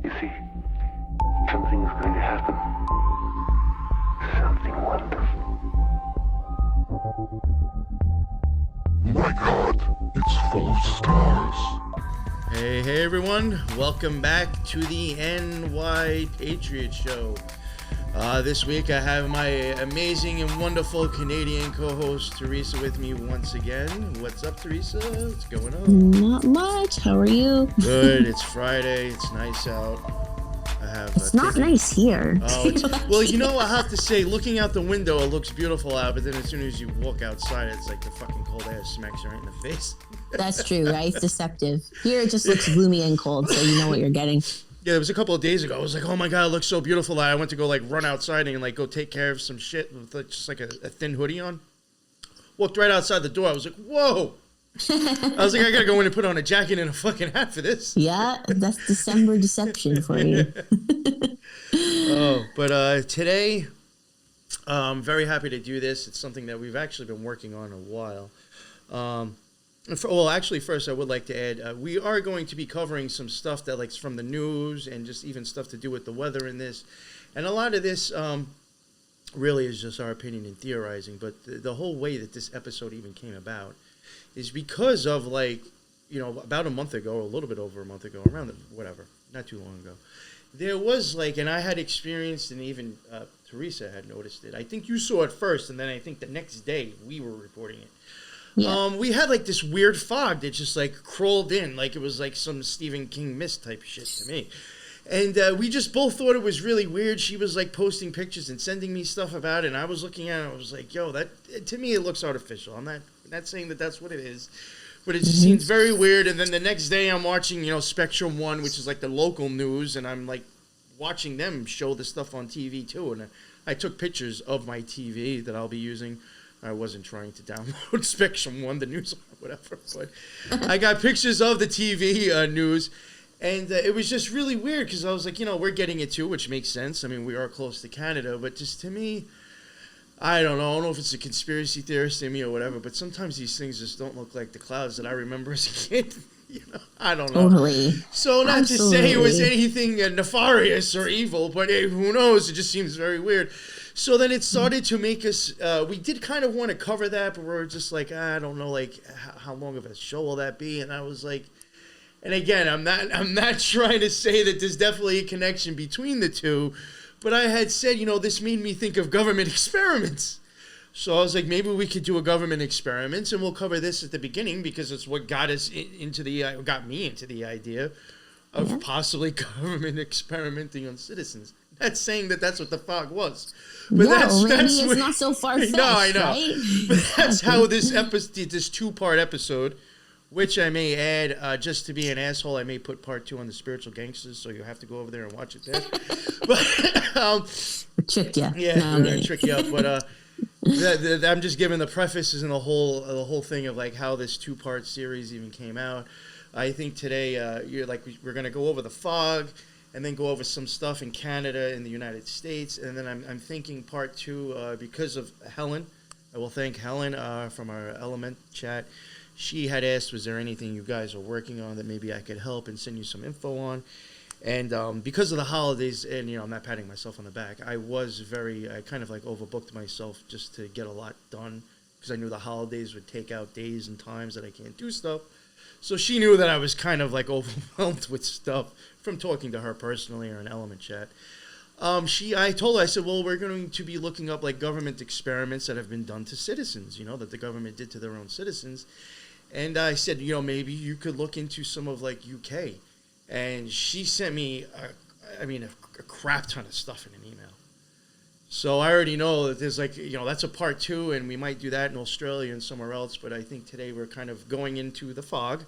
You see, something is going to happen. Something wonderful. My God, it's full of stars. Hey everyone, welcome back to the NY Patriot Show. This week I have my amazing and wonderful Canadian co-host Teresa with me once again. What's up, Teresa? What's going on? Not much. How are you? Good. It's Friday. It's nice out. It's not nice here. Oh, well, you know, I have to say, looking out the window, it looks beautiful out, but then as soon as you walk outside, it's like the fucking cold air smacks you right in the face. That's true, right? It's deceptive. Here it just looks gloomy and cold, so you know what you're getting. Yeah, there was a couple of days ago. I was like, oh my God, it looks so beautiful. I went to go like run outside and like go take care of some shit with like, just like a thin hoodie on. Walked right outside the door. I was like, whoa. I was like, I gotta go in and put on a jacket and a fucking hat for this. Yeah, that's December deception for you. But today, I'm very happy to do this. It's something that we've actually been working on a while. First I would like to add, we are going to be covering some stuff that like from the news and just even stuff to do with the weather in this. And a lot of this really is just our opinion and theorizing. But the whole way that this episode even came about is because of like, you know, about a month ago, or a little bit over a month ago, not too long ago, there was like, and I had experienced, and even Teresa had noticed it. I think you saw it first, and then I think the next day we were reporting it. Yeah. We had like this weird fog that just like crawled in, like it was like some Stephen King mist type shit to me. And we just both thought it was really weird. She was like posting pictures and sending me stuff about it, and I was looking at it, I was like, yo, that to me it looks artificial. I'm not saying that that's what it is, but it just seems very weird. And then the next day I'm watching, you know, Spectrum 1, which is like the local news, and I'm like watching them show the stuff on TV too. And I took pictures of my TV that I'll be using. I wasn't trying to download Spectrum 1, the news or whatever, but I got pictures of the TV news, and it was just really weird because I was like, you know, we're getting it too, which makes sense. I mean, we are close to Canada, but just to me, I don't know if it's a conspiracy theorist in me or whatever, but sometimes these things just don't look like the clouds that I remember as a kid. You know, I don't know. Totally. So not Absolutely. To say it was anything nefarious or evil, but who knows? It just seems very weird. So then it started to make us, we did kind of want to cover that, but we're just like, I don't know, like, how long of a show will that be? And I was like, and again, I'm not trying to say that there's definitely a connection between the two, but I had said, you know, this made me think of government experiments. So I was like, maybe we could do a government experiments, and we'll cover this at the beginning because it's what got me into the idea of possibly government experimenting on citizens. Not saying that that's what the fog was, but it's not so far-fetched. No, I know. Right? But that's how this episode, this two-part episode, which I may add, just to be an asshole, I may put part 2 on the spiritual gangsters, so you have to go over there and watch it there. But tricked you. Yeah, no, we're gonna trick you up. But I'm just giving the prefaces and the whole thing of like how this 2-part series even came out. I think today we're gonna go over the fog, and then go over some stuff in Canada and the United States, and then I'm thinking part 2 because of Helen. I will thank Helen from our Element chat. She had asked, was there anything you guys are working on that maybe I could help and send you some info on? And because of the holidays, and you know, I'm not patting myself on the back, I kind of like overbooked myself just to get a lot done because I knew the holidays would take out days and times that I can't do stuff. So she knew that I was kind of like overwhelmed with stuff from talking to her personally or in Element chat. I told her, I said, well, we're going to be looking up like government experiments that have been done to citizens, you know, that the government did to their own citizens. And I said, you know, maybe you could look into some of like UK. And she sent me, a crap ton of stuff in an email. So I already know that there's like, you know, that's a part 2, and we might do that in Australia and somewhere else. But I think today we're kind of going into the fog,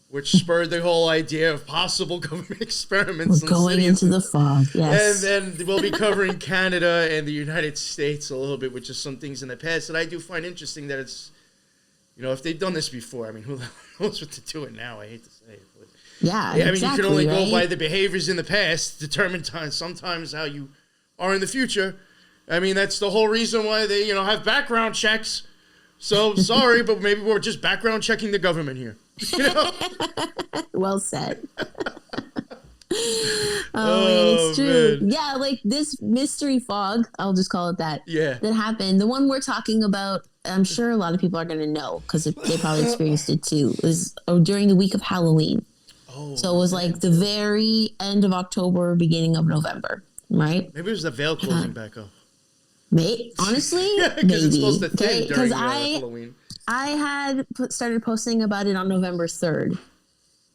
which spurred the whole idea of possible government experiments. We're going into the fog, yes. And then we'll be covering Canada and the United States a little bit, which is some things in the past that I do find interesting that it's, you know, if they've done this before, I mean, who knows what to do it now? I hate to say it. But yeah, I mean, exactly, you can only right? go by the behaviors in the past, determine sometimes how you are in the future. I mean, that's the whole reason why they, you know, have background checks. So, sorry, but maybe we're just background checking the government here. You know? Well said. Oh man, it's true. Man. Yeah, like this mystery fog, I'll just call it that. Yeah. That happened. The one we're talking about, I'm sure a lot of people are going to know because they probably experienced it too. It was during the week of Halloween. Oh, So it was like the very end of October, beginning of November, right? maybe it was the veil closing back up. Honestly, Because maybe. it's supposed to thin during I Halloween. had started posting about it on November 3rd.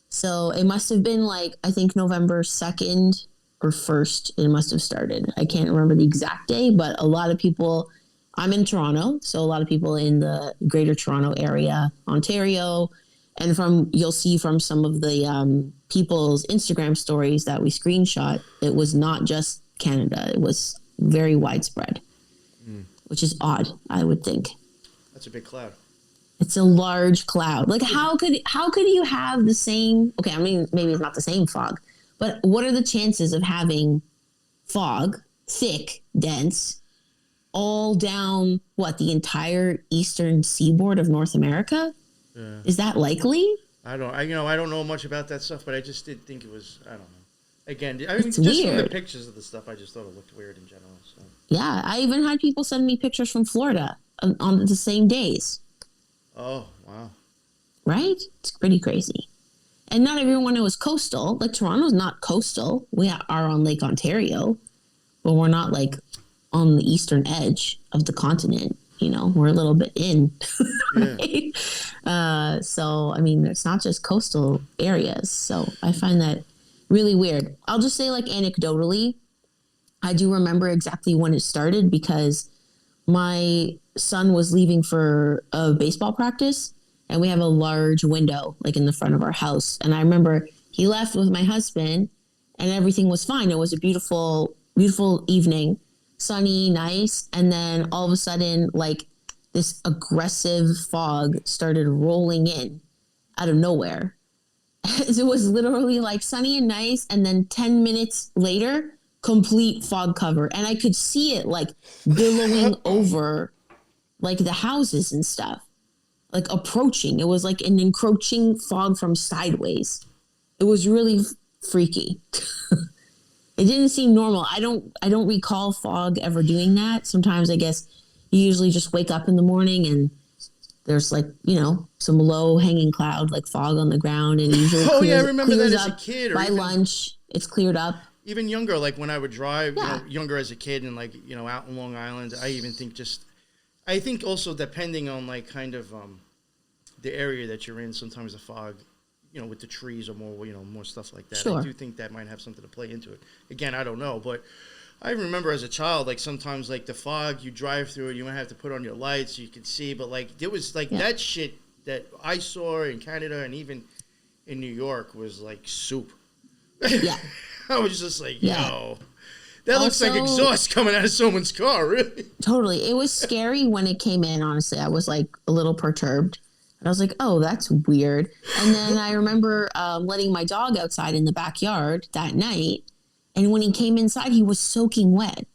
So it must have been like, I think November 2nd or 1st, it must have started. I can't remember the exact day, but a lot of people, I'm in Toronto, so a lot of people in the Greater Toronto area, Ontario, and you'll see from some of the people's Instagram stories that we screenshot, it was not just Canada. It was very widespread, which is odd, I would think. That's a big cloud. It's a large cloud. Like how could you have the same? Okay, I mean maybe it's not the same fog, but what are the chances of having fog, thick, dense, all down the entire eastern seaboard of North America? Yeah. Is that likely? I don't know much about that stuff, but I just did think it was. I don't know. Again, I mean, It's just from the weird. pictures of the stuff, I just thought it looked weird in general. So. Yeah, I even had people send me pictures from Florida on the same days. Oh wow! Right? It's pretty crazy. And not everyone was coastal. Like Toronto's not coastal. We are on Lake Ontario, but we're not like on the eastern edge of the continent. You know, we're a little bit in. Right? So, I mean, it's not just coastal areas. So I find that really weird. I'll just say, like, anecdotally, I do remember exactly when it started because my son was leaving for a baseball practice and we have a large window like in the front of our house. And I remember he left with my husband and everything was fine. It was a beautiful, beautiful evening, sunny, nice. And then all of a sudden, like this aggressive fog started rolling in out of nowhere. It was literally like sunny and nice. And then 10 minutes later, complete fog cover. And I could see it like billowing over like the houses and stuff, like approaching. It was like an encroaching fog from sideways. It was really freaky. It didn't seem normal. I don't recall fog ever doing that. Sometimes I guess you usually just wake up in the morning and there's like, you know, some low hanging cloud, like fog on the ground, and usually I remember that as a kid. Or by lunch, it's cleared up. Even younger, like when I would drive, younger as a kid and like, out in Long Island, I think also depending on like kind of the area that you're in, sometimes the fog, with the trees or more, more stuff like that. Sure. I do think that might have something to play into it. Again, I don't know, but I remember as a child, like sometimes like the fog, you drive through it, you might have to put on your lights so you could see, but like there was like that shit that I saw in Canada and even in New York was like soup. Yeah. I was just like, yo, that looks like exhaust coming out of someone's car, really. Totally. It was scary when it came in, honestly. I was like a little perturbed. And I was like, oh, that's weird. And then I remember letting my dog outside in the backyard that night. And when he came inside, he was soaking wet.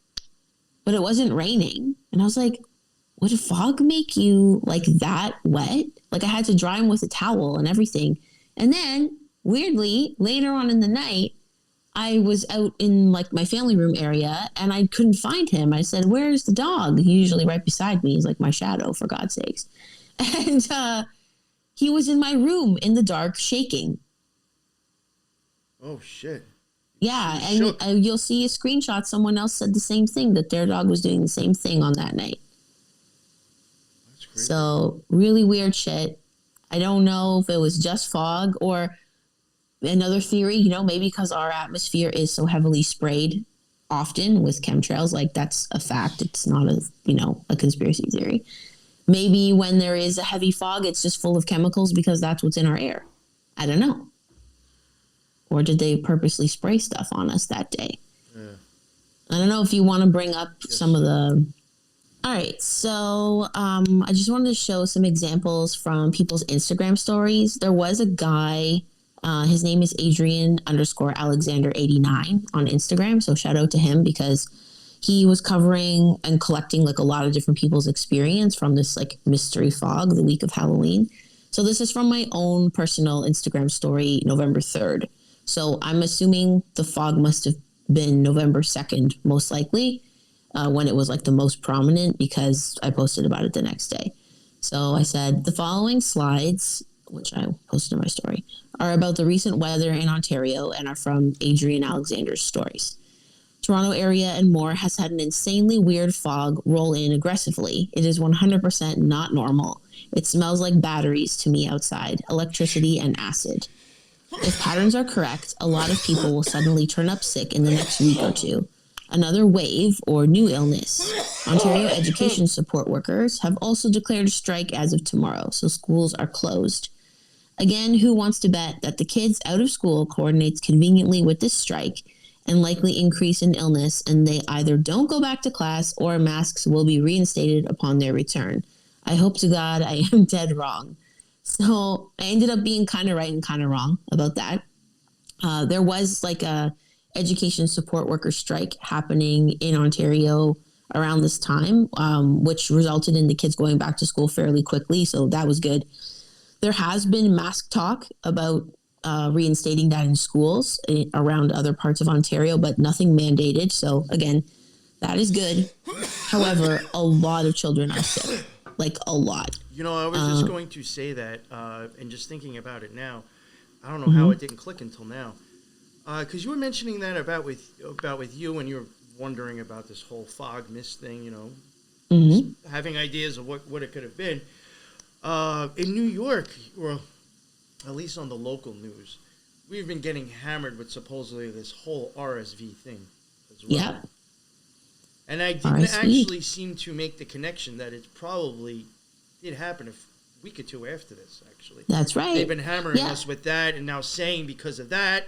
But it wasn't raining. And I was like, would fog make you like that wet? Like I had to dry him with a towel and everything. And then, weirdly, later on in the night, I was out in like my family room area and I couldn't find him. I said, where's the dog? He's usually right beside me. He's like my shadow, for God's sakes. And he was in my room in the dark, shaking. Oh, shit. Yeah, and you'll see a screenshot. Someone else said the same thing, that their dog was doing the same thing on that night. That's crazy. So really weird shit. I don't know if it was just fog or another theory, maybe because our atmosphere is so heavily sprayed often with chemtrails. Like that's a fact. It's not a conspiracy theory. Maybe when there is a heavy fog, it's just full of chemicals because that's what's in our air. I don't know. Or did they purposely spray stuff on us that day? Yeah. I don't know if you want to bring up some of the... All right, so I just wanted to show some examples from people's Instagram stories. There was a guy, his name is Adrian_Alexander89 on Instagram, so shout out to him because he was covering and collecting like a lot of different people's experience from this like mystery fog the week of Halloween. So this is from my own personal Instagram story, November 3rd. So I'm assuming the fog must have been November 2nd, most likely, when it was like the most prominent, because I posted about it the next day. So I said, the following slides, which I posted in my story, are about the recent weather in Ontario and are from Adrian Alexander's stories. Toronto area and more has had an insanely weird fog roll in aggressively. It is 100% not normal. It smells like batteries to me outside, electricity and acid. If patterns are correct, a lot of people will suddenly turn up sick in the next week or two. Another wave or new illness. Ontario education support workers have also declared a strike as of tomorrow, so schools are closed. Again, who wants to bet that the kids out of school coordinates conveniently with this strike and likely increase in illness, and they either don't go back to class or masks will be reinstated upon their return? I hope to God I am dead wrong. So I ended up being kind of right and kind of wrong about that. There was like a education support worker strike happening in Ontario around this time, which resulted in the kids going back to school fairly quickly. So that was good. There has been mask talk about reinstating that in schools around other parts of Ontario, but nothing mandated. So again, that is good. However, a lot of children are sick, like a lot. You know, I was just going to say that, and just thinking about it now, I don't know how it didn't click until now, because you were mentioning that about with you when you were wondering about this whole fog mist thing. You know, having ideas of what it could have been. In New York, or at least on the local news, we've been getting hammered with supposedly this whole RSV thing as well. Yeah. And I didn't actually seem to make the connection that it probably did happen a week or two after this, actually. That's right. They've been hammering us with that and now saying because of that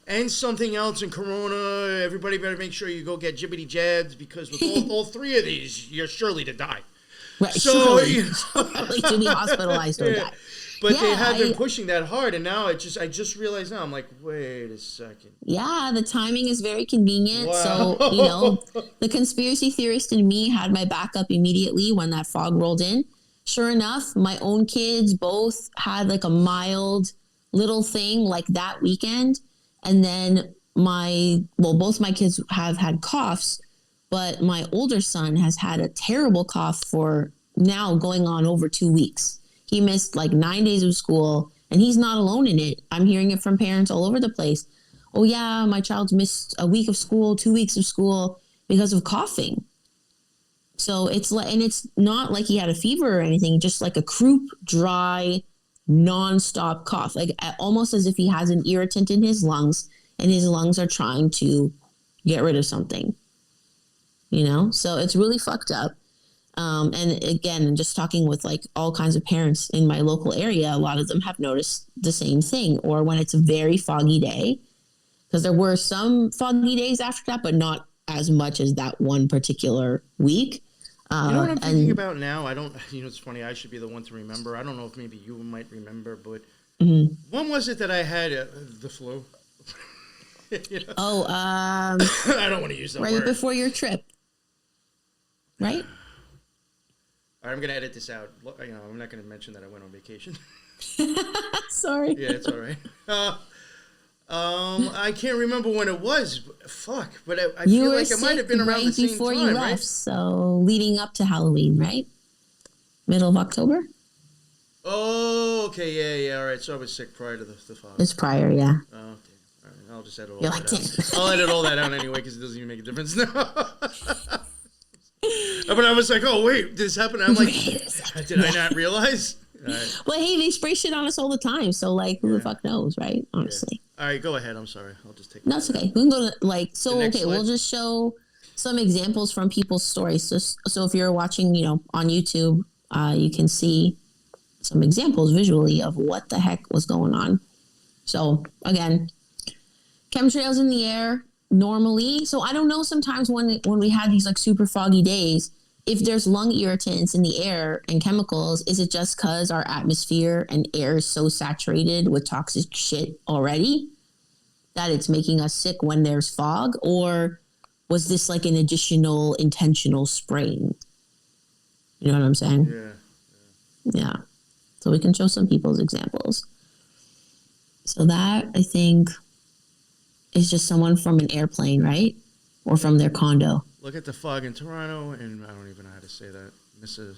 and something else in Corona, everybody better make sure you go get jibbity jabs because with all three of these, you're surely to die. Right, so, surely to be hospitalized or die. But they have been pushing that hard, and now I just realized now, I'm like, wait a second. Yeah, the timing is very convenient. Wow. So, you know, the conspiracy theorist in me had my back up immediately when that fog rolled in. Sure enough, my own kids both had like a mild little thing like that weekend. And then both my kids have had coughs, but my older son has had a terrible cough for now going on over 2 weeks. He missed like 9 days of school, and he's not alone in it. I'm hearing it from parents all over the place. Oh yeah, my child's missed a week of school, 2 weeks of school because of coughing. So it's like, and it's not like he had a fever or anything, just like a croup, dry, nonstop cough, like almost as if he has an irritant in his lungs, and his lungs are trying to get rid of something. You know, so it's really fucked up. And again, just talking with like all kinds of parents in my local area, a lot of them have noticed the same thing. Or when it's a very foggy day, because there were some foggy days after that, but not as much as that one particular week. You know what I'm thinking about now? I don't, you know, it's funny. I should be the one to remember. I don't know if maybe you might remember, but when was it that I had the flu? You know? Oh, I don't want to use that word. Right before your trip. Right? I'm going to edit this out. You know, I'm not going to mention that I went on vacation. Sorry. Yeah, it's all right. I can't remember when it was. Fuck, but I feel like it might have been around the same time, before you left, right? So leading up to Halloween, right? Middle of October? Oh, okay, yeah, all right. So I was sick prior to the fog. It's prior, yeah. Oh, okay. All right, I'll just edit all that out. I'll edit all that out anyway because it doesn't even make a difference now. But I was like, oh, wait, did this happen? I'm like, did I not realize? Right. Well, hey, they spray shit on us all the time. So, like, who the fuck knows, right? Honestly. Yeah. All right, go ahead. I'm sorry. I'll just take No, it's okay. We can go to, like, so, okay, we'll just show some examples from people's stories. So if you're watching, you know, on YouTube, you can see some examples visually of what the heck was going on. So, again, chemtrails in the air normally. So I don't know sometimes when we had these like super foggy days, if there's lung irritants in the air and chemicals, is it just because our atmosphere and air is so saturated with toxic shit already that it's making us sick when there's fog? Or was this like an additional intentional spraying? You know what I'm saying? Yeah. So we can show some people's examples. So that, I think, is just someone from an airplane, right? Or from their condo. Look at the fog in Toronto, and I don't even know how to say that. Mrs.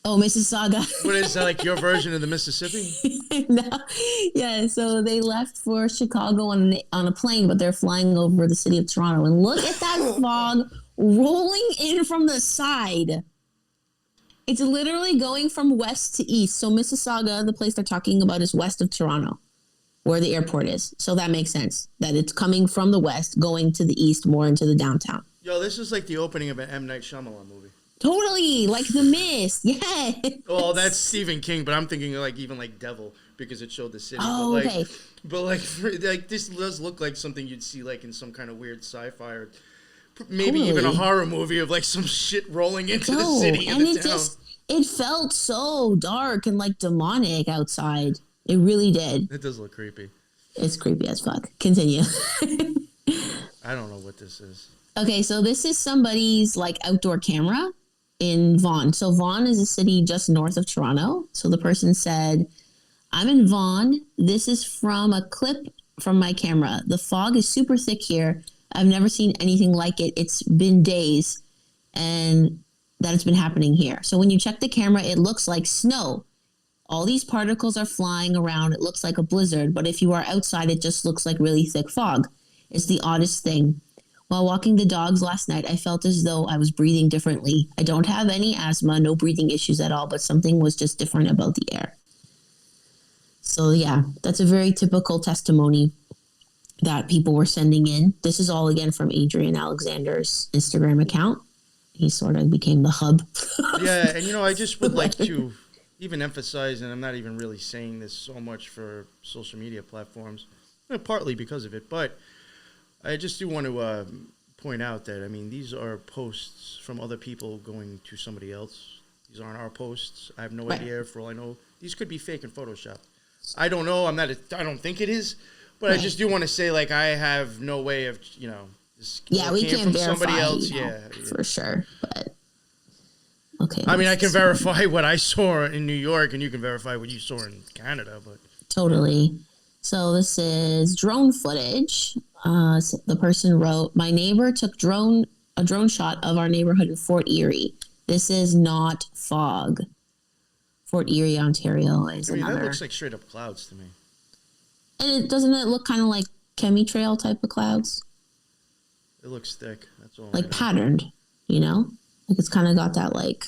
Oh, Mississauga. What is that, like your version of the Mississippi? No. Yeah, so they left for Chicago on a plane, but they're flying over the city of Toronto. And look at that fog rolling in from the side. It's literally going from west to east. So Mississauga, the place they're talking about, is west of Toronto, where the airport is. So that makes sense, that it's coming from the west, going to the east, more into the downtown. Yo, this is like the opening of an M. Night Shyamalan movie. Totally, like The Mist. Yeah. Well, that's Stephen King, but I'm thinking like even like Devil because it showed the city. Oh, but like, okay. But like this does look like something you'd see like in some kind of weird sci-fi or maybe even a horror movie of like some shit rolling into the city and the town. It felt so dark and like demonic outside. It really did. It does look creepy. It's creepy as fuck. Continue. I don't know what this is. Okay, so this is somebody's like outdoor camera in Vaughan. So Vaughan is a city just north of Toronto. So the person said, I'm in Vaughan. This is from a clip from my camera. The fog is super thick here. I've never seen anything like it. It's been days and that it's been happening here. So when you check the camera, it looks like snow. All these particles are flying around. It looks like a blizzard. But if you are outside, it just looks like really thick fog. It's the oddest thing. While walking the dogs last night, I felt as though I was breathing differently. I don't have any asthma, no breathing issues at all, but something was just different about the air. So yeah, that's a very typical testimony that people were sending in. This is all again from Adrian Alexander's Instagram account. He sort of became the hub. Yeah, and I just would like to even emphasize, and I'm not even really saying this so much for social media platforms, partly because of it, but I just do want to point out that, these are posts from other people going to somebody else. These aren't our posts. I have no idea. For all I know, these could be fake and photoshopped. I don't know. I don't think it is, but I just do want to say, like, I have no way of, this we can't from verify, somebody else. For sure. But okay. I can verify what I saw in New York, and you can verify what you saw in Canada, but totally. So this is drone footage. The person wrote, my neighbor took a drone shot of our neighborhood in Fort Erie. This is not fog. Fort Erie, Ontario is another. That looks like straight up clouds to me. And doesn't it look kind of like chemitrail type of clouds? It looks thick. That's all. Like patterned, Like it's kind of got that like.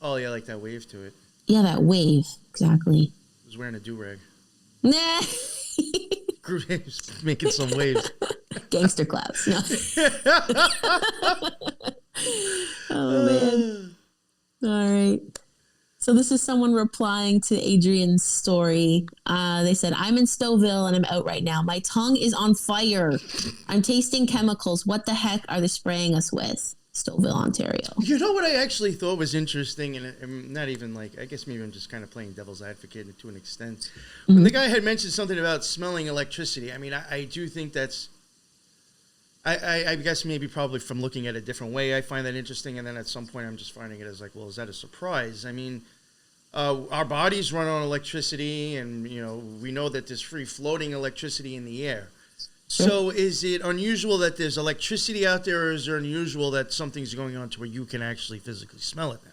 Oh yeah, like that wave to it. Yeah, that wave. Exactly. I was wearing a do-rag. Nah. Making some waves. Gangster clouds. No. Oh man. All right. So this is someone replying to Adrian's story. They said, I'm in Stouffville and I'm out right now. My tongue is on fire. I'm tasting chemicals. What the heck are they spraying us with? Stouffville, Ontario. You know what I actually thought was interesting, and I'm not even like, I guess maybe I'm just kind of playing devil's advocate to an extent. Mm-hmm. When the guy had mentioned something about smelling electricity, I do think that's, I guess maybe probably from looking at it a different way, I find that interesting, and then at some point I'm just finding it as like, well, is that a surprise? Our bodies run on electricity, and, we know that there's free floating electricity in the air. Sure. So is it unusual that there's electricity out there, or is it unusual that something's going on to where you can actually physically smell it now?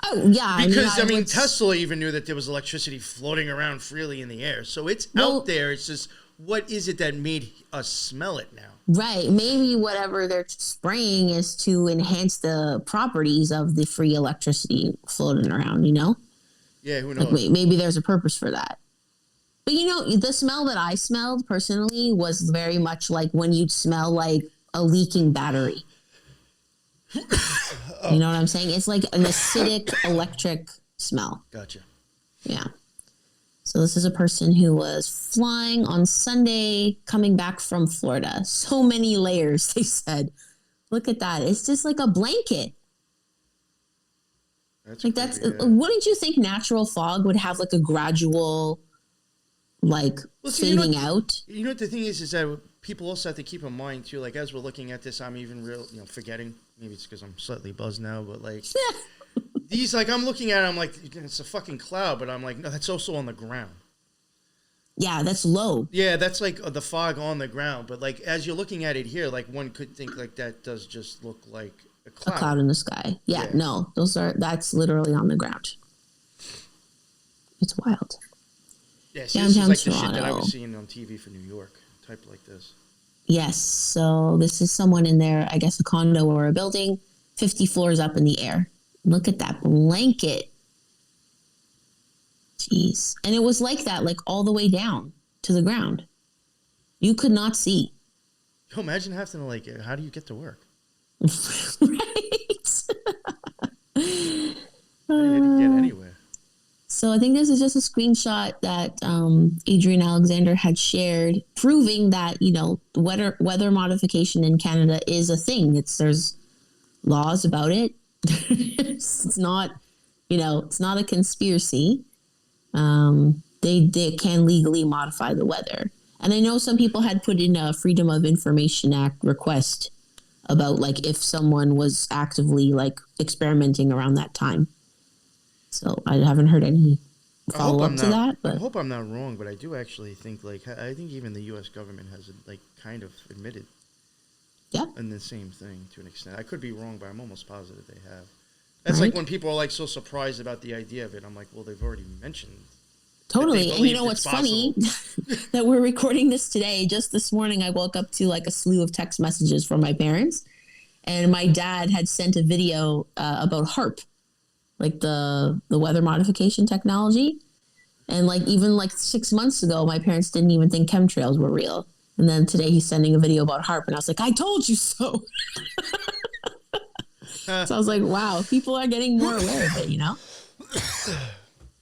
Oh, yeah. Because, Tesla even knew that there was electricity floating around freely in the air. So it's out there. It's just, what is it that made us smell it now? Right. Maybe whatever they're spraying is to enhance the properties of the free electricity floating around, Yeah, who knows? Like, maybe there's a purpose for that. But, the smell that I smelled personally was very much like when you'd smell like a leaking battery. Oh. You know what I'm saying? It's like an acidic electric smell. Gotcha. Yeah. So this is a person who was flying on Sunday, coming back from Florida. So many layers, they said. Look at that. It's just like a blanket. Wouldn't you think natural fog would have like a gradual, fading out? You know what the thing is that people also have to keep in mind too, like as we're looking at this, I'm even forgetting, maybe it's because I'm slightly buzzed now, but these, I'm looking at it, I'm like, it's a fucking cloud, but I'm like, no, that's also on the ground. Yeah, that's low. Yeah, that's like the fog on the ground. But like as you're looking at it here, like one could think like that does just look like a A cloud. cloud in the sky. Yeah, Yeah. no, that's literally on the ground. It's wild. Yeah, see, this is Downtown like the shit that I Toronto. was seeing on TV for New York, type like this. Yes, so this is someone in there, I guess a condo or a building, 50 floors up in the air. Look at that blanket. Jeez. And it was like that, like all the way down to the ground. You could not see. Yo, imagine having to like, how do you get to work? Right? How do you get anywhere? So I think this is just a screenshot that Adrian Alexander had shared, proving that weather modification in Canada is a thing. There's laws about it. It's not it's not a conspiracy. They can legally modify the weather, and I know some people had put in a Freedom of Information Act request about like if someone was actively like experimenting around that time. So I haven't heard any follow up to that. But I hope I'm not wrong, but I do actually think I think even the U.S. government has like kind of admitted, in the same thing to an extent. I could be wrong, but I'm almost positive they have. That's right. like when people are like so surprised about the idea of it. I'm like, well, they've already mentioned. Totally. And you know believed what's it's funny? That we're recording this today. Just this morning, I woke up to like a slew of text messages from my parents. And my dad had sent a video about HARP, like the weather modification technology. And like even like 6 months ago, my parents didn't even think chemtrails were real. And then today he's sending a video about HARP. And I was like, I told you so. So I was like, wow, people are getting more aware of it,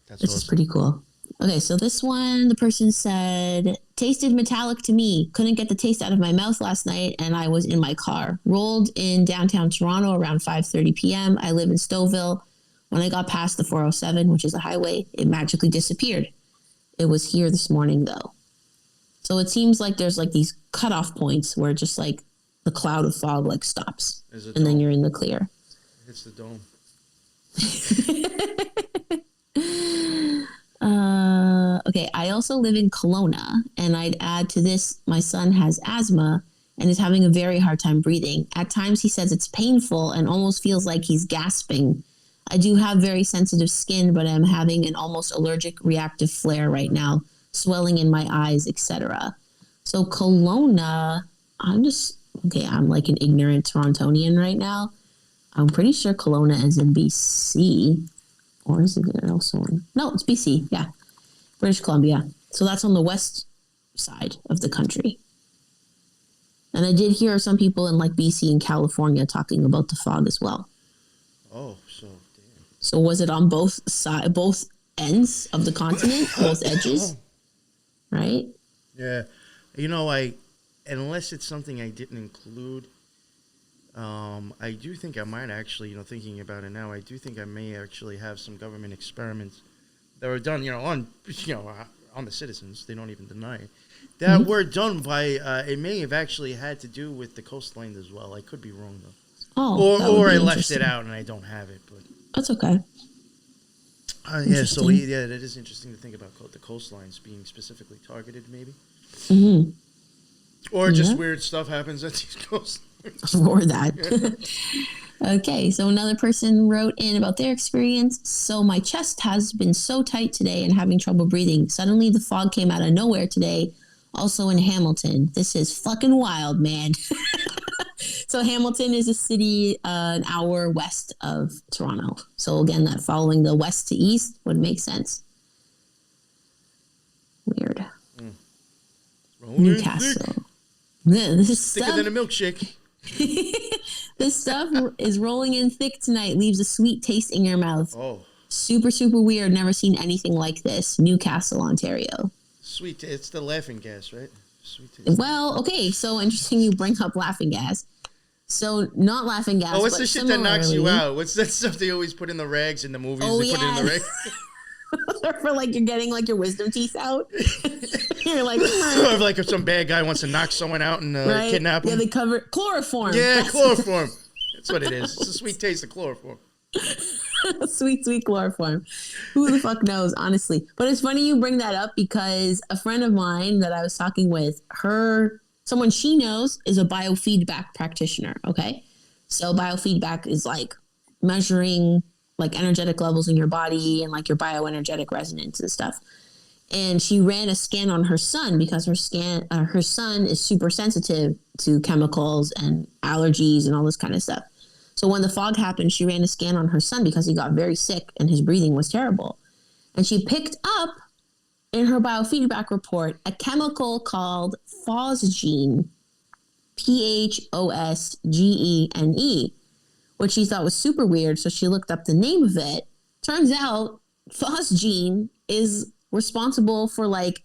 That's This is pretty cool. Okay, so this one, the person said, tasted metallic to me. Couldn't get the taste out of my mouth last night, and I was in my car. Rolled in downtown Toronto around 5:30 p.m. I live in Stouffville. When I got past the 407, which is a highway, it magically disappeared. It was here this morning, though. So it seems like there's like these cutoff points where just like the cloud of fog like stops, and then you're in the clear. It's the dome. Okay, I also live in Kelowna, and I'd add to this, my son has asthma and is having a very hard time breathing. At times he says it's painful and almost feels like he's gasping. I do have very sensitive skin, but I'm having an almost allergic reactive flare right now, swelling in my eyes, etc. So Kelowna, I'm like an ignorant Torontonian right now. I'm pretty sure Kelowna is in BC. Or is it also in? No, it's BC. Yeah. British Columbia. So that's on the west side of the country. And I did hear some people in like BC and California talking about the fog as well. Oh, so damn. So was it on both ends of the continent, both edges? Right? Yeah. Unless it's something I didn't include, I do think I might actually, thinking about it now, I do think I may actually have some government experiments that were done, on the citizens. They don't even deny it. That were done by, it may have actually had to do with the coastline as well. I could be wrong, though. Oh, or I left it out and I don't have it, but. That's okay. That is interesting to think about the coastlines being specifically targeted, maybe. Mm-hmm. Or just weird stuff happens at these coastlines. Or that. Okay, so another person wrote in about their experience. So my chest has been so tight today and having trouble breathing. Suddenly the fog came out of nowhere today, also in Hamilton. This is fucking wild, man. So Hamilton is a city an hour west of Toronto. So again, that following the west to east would make sense. Weird. Newcastle. This is thicker than a milkshake. This stuff is rolling in thick tonight, leaves a sweet taste in your mouth. Oh. Super, super weird. Never seen anything like this. Newcastle, Ontario. Sweet. It's the laughing gas, right? Sweet taste. Well, okay. So interesting you bring up laughing gas. So not laughing gas. Oh, what's but the shit that knocks you out? What's that stuff they always put in the rags in the movies? Oh, they put it in the rags. For like you're getting like your wisdom teeth out. You're like, or like if some bad guy wants to knock someone out and kidnap them. Yeah, they cover chloroform. Yeah, chloroform. That's what it is. It's a sweet taste of chloroform. Sweet, sweet chloroform. Who the fuck knows, honestly? But it's funny you bring that up because a friend of mine that I was talking with, someone she knows is a biofeedback practitioner. Okay. So biofeedback is like measuring like energetic levels in your body and like your bioenergetic resonance and stuff. And she ran a scan on her son because her son is super sensitive to chemicals and allergies and all this kind of stuff. So when the fog happened, she ran a scan on her son because he got very sick and his breathing was terrible. And she picked up in her biofeedback report a chemical called phosgene, Phosgene, which she thought was super weird. So she looked up the name of it. Turns out phosgene is responsible for like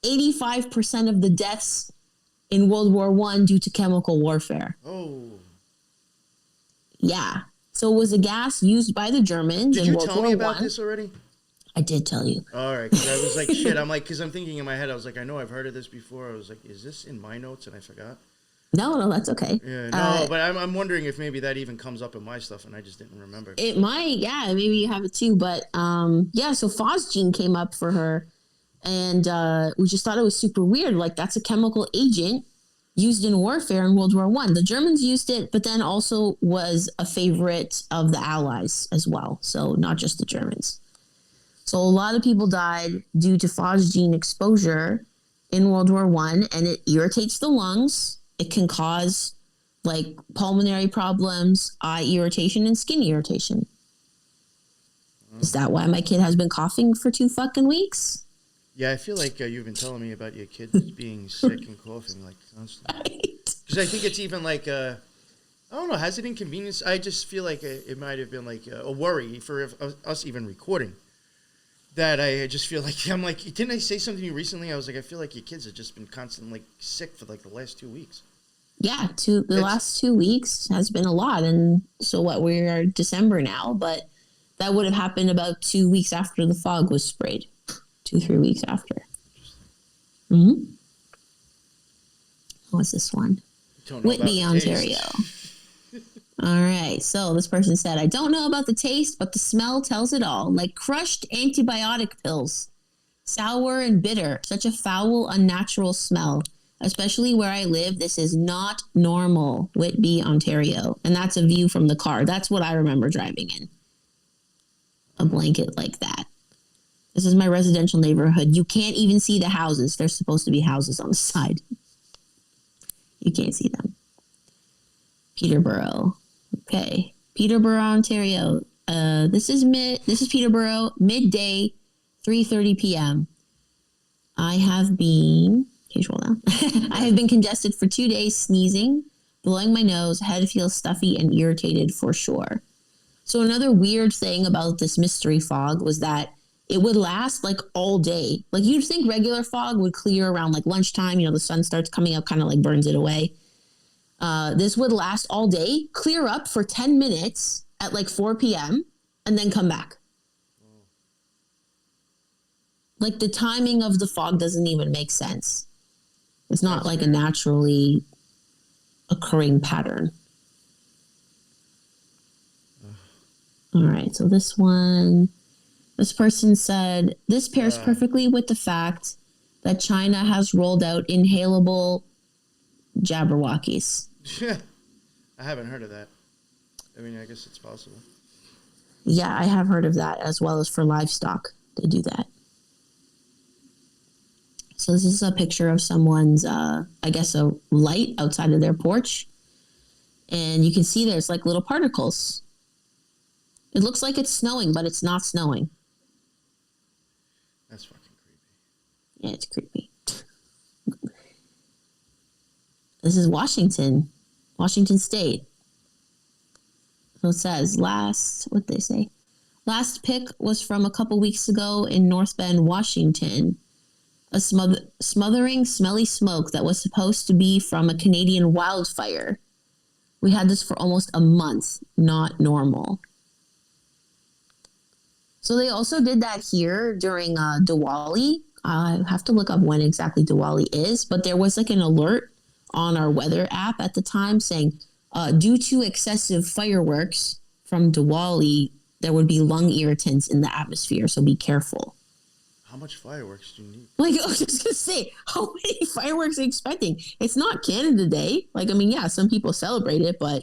85% of the deaths in World War I due to chemical warfare. Oh. Yeah. So it was a gas used by the Germans in World War I. Did you tell me about this already? I did tell you. All right. Because I was like, shit. I'm like, because I'm thinking in my head, I was like, I know I've heard of this before. I was like, is this in my notes? And I forgot. No, that's okay. Yeah, no, but I'm wondering if maybe that even comes up in my stuff and I just didn't remember. It might, yeah, maybe you have it too. But yeah, so phosgene came up for her, and we just thought it was super weird. Like that's a chemical agent used in warfare in World War I. The Germans used it, but then also was a favorite of the Allies as well. So not just the Germans. So a lot of people died due to phosgene exposure in World War I, and it irritates the lungs. It can cause like pulmonary problems, eye irritation, and skin irritation. Is that why my kid has been coughing for 2 fucking weeks? Yeah, I feel like you've been telling me about your kid being sick and coughing like constantly. Because I think it's even like, I don't know, has it inconvenienced? I just feel like it might have been like a worry for us even recording. That I just feel like, I'm like, didn't I say something to you recently? I was like, I feel like your kids have just been constantly like sick for like the last 2 weeks. Yeah, the last 2 weeks has been a lot. And so what, we are December now, but that would have happened about 2 weeks after the fog was sprayed. 2-3 weeks after. Mm-hmm. What's this one? Whitby, Ontario. All right. So this person said, I don't know about the taste, but the smell tells it all. Like crushed antibiotic pills. Sour and bitter. Such a foul, unnatural smell. Especially where I live, this is not normal. Whitby, Ontario. And that's a view from the car. That's what I remember driving in. A blanket like that. This is my residential neighborhood. You can't even see the houses. There's supposed to be houses on the side. You can't see them. Peterborough. Okay. Peterborough, Ontario. This is Peterborough, midday, 3:30 p.m. I have been I have been congested for 2 days, sneezing, blowing my nose, head feels stuffy and irritated for sure. So another weird thing about this mystery fog was that it would last like all day. Like you'd think regular fog would clear around like lunchtime, the sun starts coming up, kind of like burns it away. This would last all day, clear up for 10 minutes at like 4 p.m. and then come back. Like the timing of the fog doesn't even make sense. It's not like a naturally occurring pattern. All right, so this person said, this pairs perfectly with the fact that China has rolled out inhalable Jabberwockies. I haven't heard of that. I mean, I guess it's possible. Yeah, I have heard of that, as well as for livestock. They do that. So this is a picture of someone's, I guess, a light outside of their porch. And you can see there's like little particles. It looks like it's snowing, but it's not snowing. That's fucking creepy. Yeah, it's creepy. This is Washington State. So it says what'd they say? Last pic was from a couple weeks ago in North Bend, Washington. A smothering, smelly smoke that was supposed to be from a Canadian wildfire. We had this for almost a month. Not normal. So they also did that here during Diwali. I have to look up when exactly Diwali is, but there was like an alert on our weather app at the time saying, due to excessive fireworks from Diwali, there would be lung irritants in the atmosphere. So be careful. How much fireworks do you need? Like, I was just going to say, how many fireworks are you expecting? It's not Canada Day. Like, I mean, yeah, some people celebrate it, but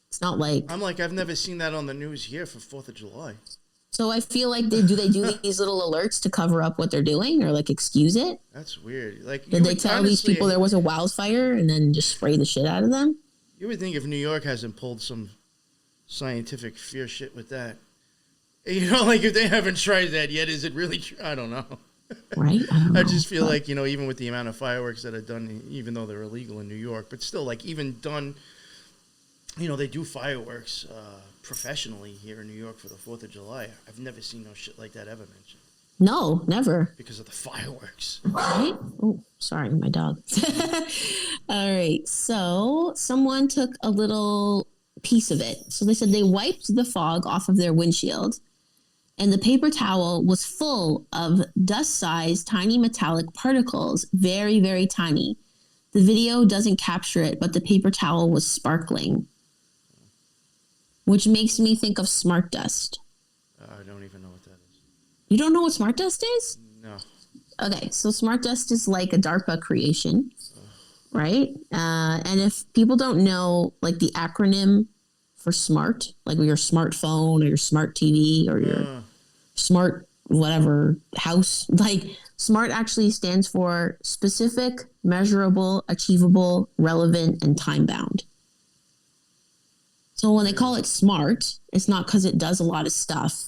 it's not like... I'm like, I've never seen that on the news here for 4th of July. So I feel like they do these little alerts to cover up what they're doing or like excuse it? That's weird. Like, Did they tell these people there was a wildfire and then just spray the shit out of them? You would think if New York hasn't pulled some scientific fear shit with that. You know, like if they haven't tried that yet, is it really true? I don't know. Right? I just feel like, you know, even with the amount of fireworks that are done, even though they're illegal in New York, but still, like, even done, you know, they do fireworks professionally here in New York for the 4th of July. I've never seen no shit like that ever mentioned. No, never. Because of the fireworks. Right? Oh, sorry, my dog. All right. So someone took a little piece of it. So they said they wiped the fog off of their windshield, and the paper towel was full of dust-sized tiny metallic particles, very, very tiny. The video doesn't capture it, but the paper towel was sparkling, which makes me think of smart dust. I don't even know what that is. You don't know what smart dust is? No. Okay, so smart dust is like a DARPA creation, right? And if people don't know, like the acronym for smart, like your smartphone or your smart TV or your smart whatever house, like SMART actually stands for specific, measurable, achievable, relevant, and time bound. So when they call it smart, it's not because it does a lot of stuff.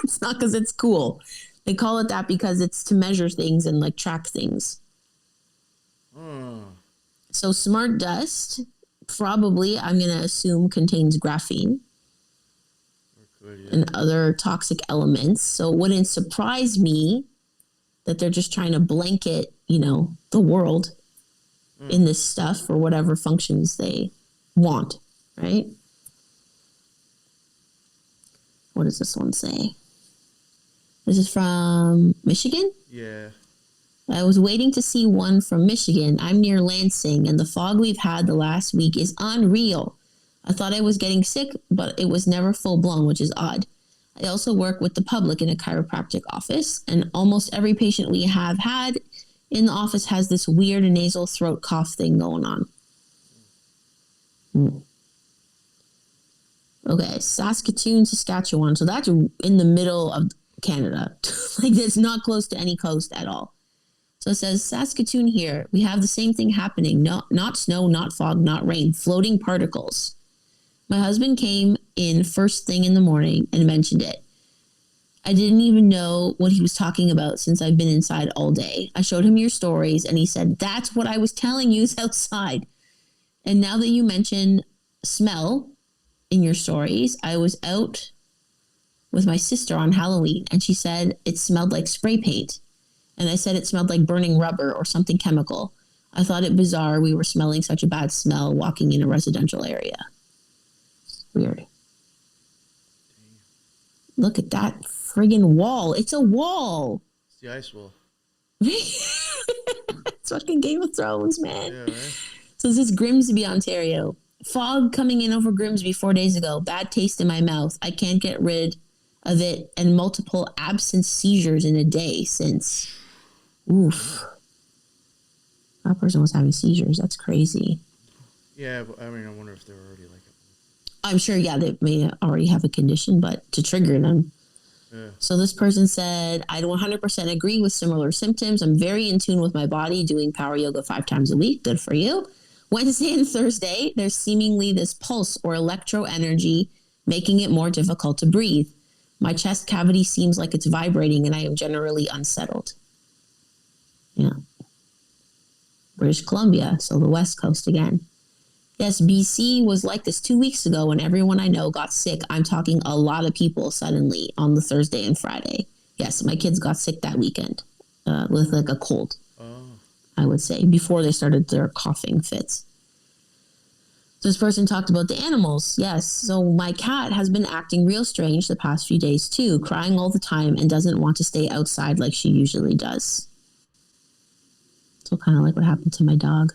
It's not because it's cool. They call it that because it's to measure things and like track things. So smart dust probably, I'm going to assume, contains graphene and other toxic elements. So it wouldn't surprise me that they're just trying to blanket, you know, the world in this stuff for whatever functions they want, right? What does this one say? This is from Michigan? Yeah. I was waiting to see one from Michigan. I'm near Lansing, and the fog we've had the last week is unreal. I thought I was getting sick, but it was never full-blown, which is odd. I also work with the public in a chiropractic office, and almost every patient we have had in the office has this weird nasal throat cough thing going on. Okay, Saskatoon, Saskatchewan. So that's in the middle of Canada. Like, it's not close to any coast at all. So it says, Saskatoon here. We have the same thing happening. No, not snow, not fog, not rain. Floating particles. My husband came in first thing in the morning and mentioned it. I didn't even know what he was talking about since I've been inside all day. I showed him your stories, and he said, that's what I was telling you is outside. And now that you mention smell in your stories, I was out with my sister on Halloween, and she said it smelled like spray paint. And I said it smelled like burning rubber or something chemical. I thought it bizarre we were smelling such a bad smell walking in a residential area. Weird. Look at that friggin' wall. It's a wall. It's the ice wall. It's fucking Game of Thrones, man. Yeah, right? So this is Grimsby, Ontario. Fog coming in over Grimsby 4 days ago. Bad taste in my mouth. I can't get rid of it, and multiple absence seizures in a day since. Oof. That person was having seizures. That's crazy. Yeah, but I mean, I wonder if they were already like it. I'm sure, yeah, they may already have a condition, but to trigger them. Yeah. So this person said, I 100% agree with similar symptoms. I'm very in tune with my body, doing power yoga 5 times a week. Good for you. Wednesday and Thursday, there's seemingly this pulse or electro energy, making it more difficult to breathe. My chest cavity seems like it's vibrating, and I am generally unsettled. Yeah. British Columbia, so the West Coast again. Yes, BC was like this 2 weeks ago when everyone I know got sick. I'm talking a lot of people suddenly on the Thursday and Friday. Yes, my kids got sick that weekend with like a cold, I would say, before they started their coughing fits. This person talked about the animals. Yes, so my cat has been acting real strange the past few days too, crying all the time and doesn't want to stay outside like she usually does. So kind of like what happened to my dog.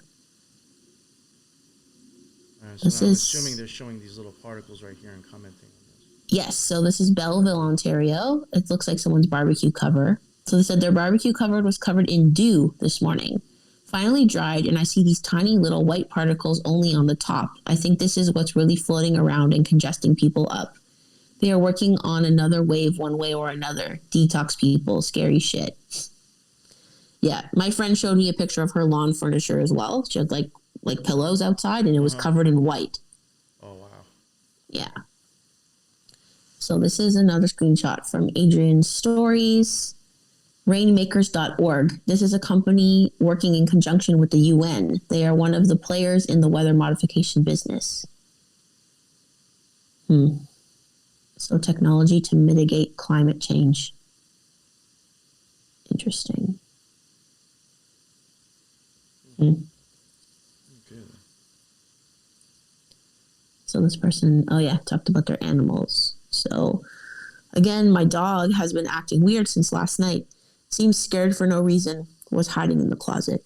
So I'm assuming they're showing these little particles right here and commenting on this. Yes, so this is Belleville, Ontario. It looks like someone's barbecue cover. So they said their barbecue cover was covered in dew this morning. Finally dried, and I see these tiny little white particles only on the top. I think this is what's really floating around and congesting people up. They are working on another wave one way or another. Detox people, scary shit. Yeah, my friend showed me a picture of her lawn furniture as well. She had like pillows outside, and it was covered in white. Oh, wow. Yeah. So this is another screenshot from Adrian's stories. Rainmakers.org. This is a company working in conjunction with the UN. They are one of the players in the weather modification business. So technology to mitigate climate change. Interesting. Okay. So this person, talked about their animals. So again, my dog has been acting weird since last night. Seems scared for no reason. Was hiding in the closet.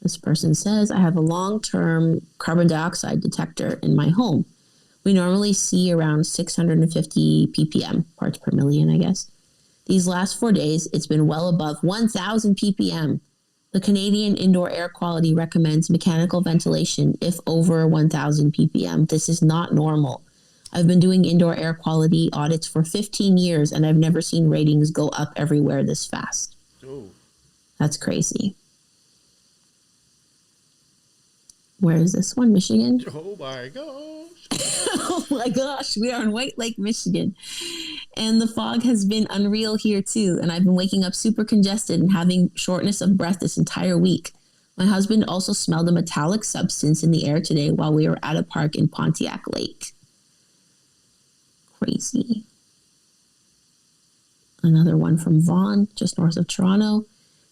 This person says, I have a long-term carbon dioxide detector in my home. We normally see around 650 ppm, parts per million, I guess. These last 4 days, it's been well above 1,000 ppm. The Canadian Indoor Air Quality recommends mechanical ventilation if over 1,000 ppm. This is not normal. I've been doing indoor air quality audits for 15 years, and I've never seen ratings go up everywhere this fast. Oh. That's crazy. Where is this one? Michigan? Oh, my gosh. Oh, my gosh. We are in White Lake, Michigan. And the fog has been unreal here, too. And I've been waking up super congested and having shortness of breath this entire week. My husband also smelled a metallic substance in the air today while we were at a park in Pontiac Lake. Crazy. Another one from Vaughan, just north of Toronto.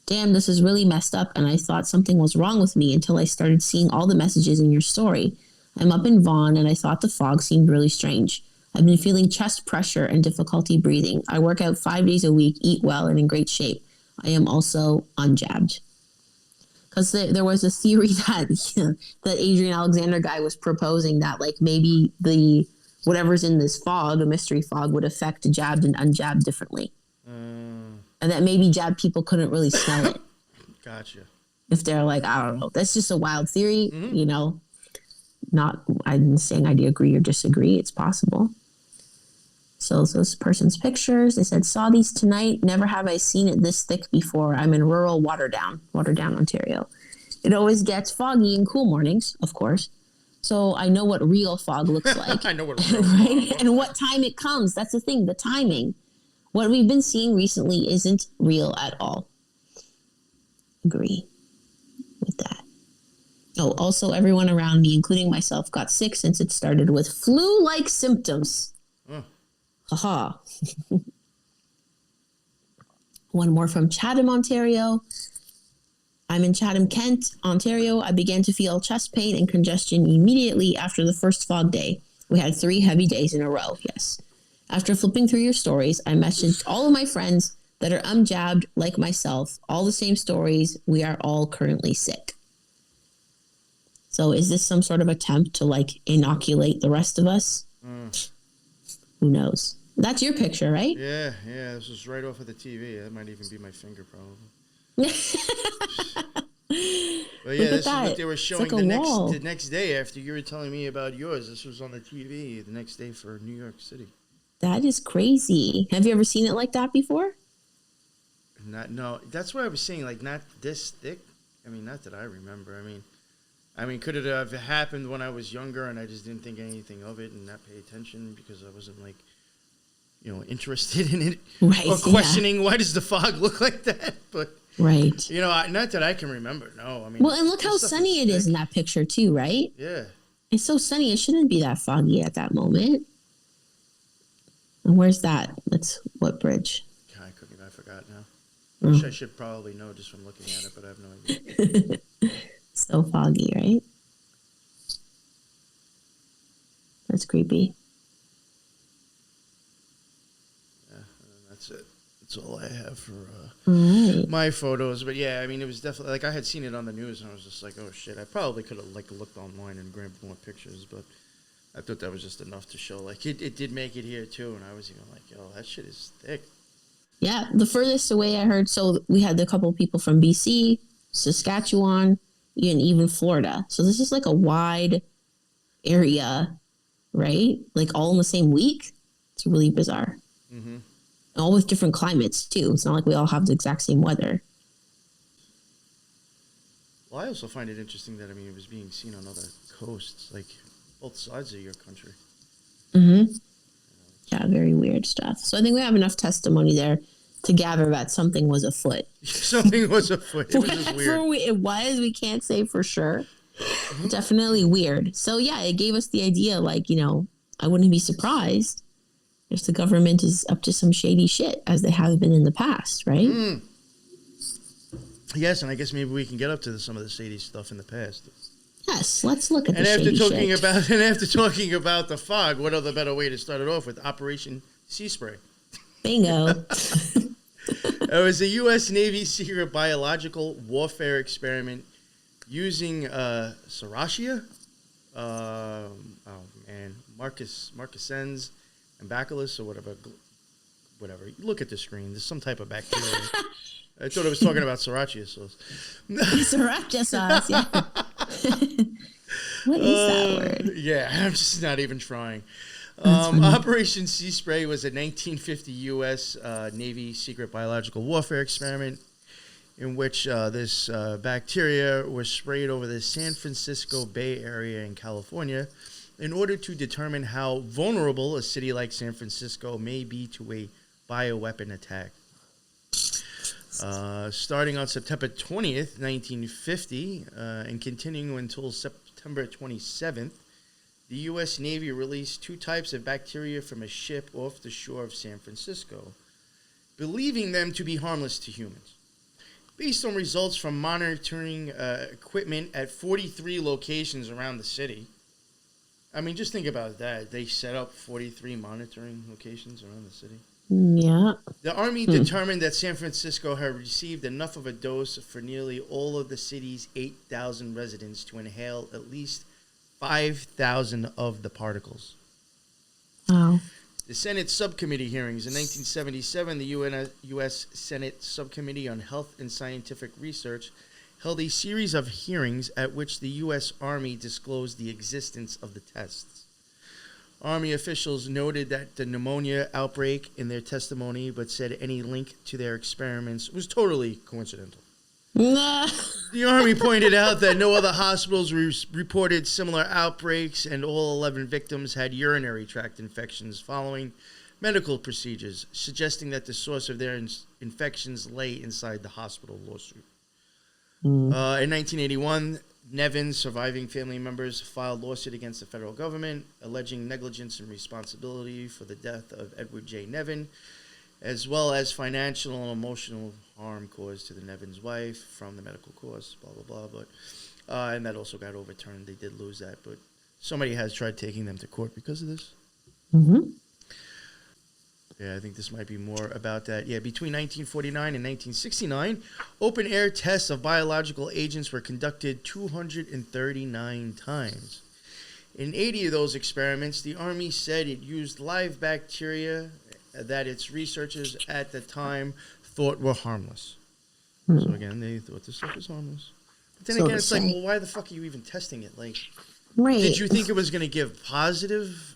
Damn, this is really messed up, and I thought something was wrong with me until I started seeing all the messages in your story. I'm up in Vaughan, and I thought the fog seemed really strange. I've been feeling chest pressure and difficulty breathing. I work out 5 days a week, eat well, and in great shape. I am also unjabbed. Because there was a theory that the Adrian Alexander guy was proposing that like maybe the whatever's in this fog, a mystery fog, would affect jabbed and unjabbed differently. And that maybe jabbed people couldn't really smell it. Gotcha. If they're like, I don't know. That's just a wild theory, you know. I'm saying I agree or disagree. It's possible. So this person's pictures, they said, saw these tonight. Never have I seen it this thick before. I'm in rural Waterdown, Ontario. It always gets foggy in cool mornings, of course. So I know what real fog looks like. I know what real right? And what time it comes. That's the thing, the timing. What we've been seeing recently isn't real at all. Agree with that. Oh, also everyone around me, including myself, got sick since it started with flu-like symptoms. Haha. One more from Chatham, Ontario. I'm in Chatham, Kent, Ontario. I began to feel chest pain and congestion immediately after the first fog day. We had 3 heavy days in a row, yes. After flipping through your stories, I messaged all of my friends that are unjabbed like myself, all the same stories. We are all currently sick. So is this some sort of attempt to like inoculate the rest of us? Who knows? That's your picture, right? Yeah. This was right off of the TV. That might even be my finger, probably. But yeah, this is what they were showing the next day after you were telling me about yours. This was on the TV the next day for New York City. That is crazy. Have you ever seen it like that before? No. That's what I was saying. Like, not this thick. I mean, not that I remember. I mean, could it have happened when I was younger and I just didn't think anything of it and not pay attention because I wasn't like, interested in it or questioning why does the fog look like that? But right, not that I can remember. No, I mean, well, and look how sunny it is in that picture too, right? Yeah, it's so sunny. It shouldn't be that foggy at that moment. And where's that? That's what bridge? I forgot now. I should probably know just from looking at it, but I have no idea. So foggy, right? That's creepy. Yeah, that's it. That's all I have for right. my photos. But yeah, I mean, it was definitely like I had seen it on the news, and I was just like, oh shit. I probably could have like looked online and grabbed more pictures, but I thought that was just enough to show. Like, it did make it here, too. And I was even like, yo, that shit is thick. Yeah, the furthest away I heard, so we had a couple people from BC, Saskatchewan, and even Florida. So this is like a wide area, right? Like all in the same week. It's really bizarre. Mm-hmm. All with different climates, too. It's not like we all have the exact same weather. Well, I also find it interesting that, I mean, it was being seen on other coasts, like both sides of your country. Mm-hmm. Yeah, very weird stuff. So I think we have enough testimony there to gather that something was afoot. Something was afoot. It was just weird. We can't say for sure. Definitely weird. So yeah, it gave us the idea, like, you know, I wouldn't be surprised if the government is up to some shady shit, as they have been in the past, right? Mm. Yes, and I guess maybe we can get up to some of the shady stuff in the past. Yes, let's look at and the after shady talking shit. after talking about the fog, what other better way to start it off with Operation Sea Spray? Bingo. It was a U.S. Navy secret biological warfare experiment using Serratia, Marcescens and Bacillus or whatever. Look at the screen. There's some type of bacteria. I thought I was talking about Sriracha sauce. Sriracha sauce, yeah. What is that word? Yeah, I'm just not even trying. Operation Sea Spray was a 1950 U.S. Navy secret biological warfare experiment in which this bacteria was sprayed over the San Francisco Bay Area in California in order to determine how vulnerable a city like San Francisco may be to a bioweapon attack. Starting on September 20th, 1950, and continuing until September 27th, the U.S. Navy released 2 types of bacteria from a ship off the shore of San Francisco, believing them to be harmless to humans. Based on results from monitoring equipment at 43 locations around the city. I mean, just think about that. They set up 43 monitoring locations around the city. Yeah. The Army determined that San Francisco had received enough of a dose for nearly all of the city's 8,000 residents to inhale at least 5,000 of the particles. Wow. The Senate subcommittee hearings in 1977, the U.S. Senate Subcommittee on Health and Scientific Research held a series of hearings at which the U.S. Army disclosed the existence of the tests. Army officials noted that the pneumonia outbreak in their testimony, but said any link to their experiments was totally coincidental. The Army pointed out that no other hospitals reported similar outbreaks, and all 11 victims had urinary tract infections following medical procedures, suggesting that the source of their infections lay inside the hospital lawsuit. In 1981, Nevin's surviving family members filed lawsuit against the federal government, alleging negligence and responsibility for the death of Edward J. Nevin, as well as financial and emotional harm caused to the Nevin's wife from the medical cause, blah, blah, blah. But and that also got overturned. They did lose that, but somebody has tried taking them to court because of this. Mm-hmm. Yeah, I think this might be more about that. Yeah, between 1949 and 1969, open-air tests of biological agents were conducted 239 times. In 80 of those experiments, the Army said it used live bacteria that its researchers at the time thought were harmless. So again, they thought this stuff was harmless. But then again, it's like, well, why the fuck are you even testing it? Like, right. Did you think it was going to give positive...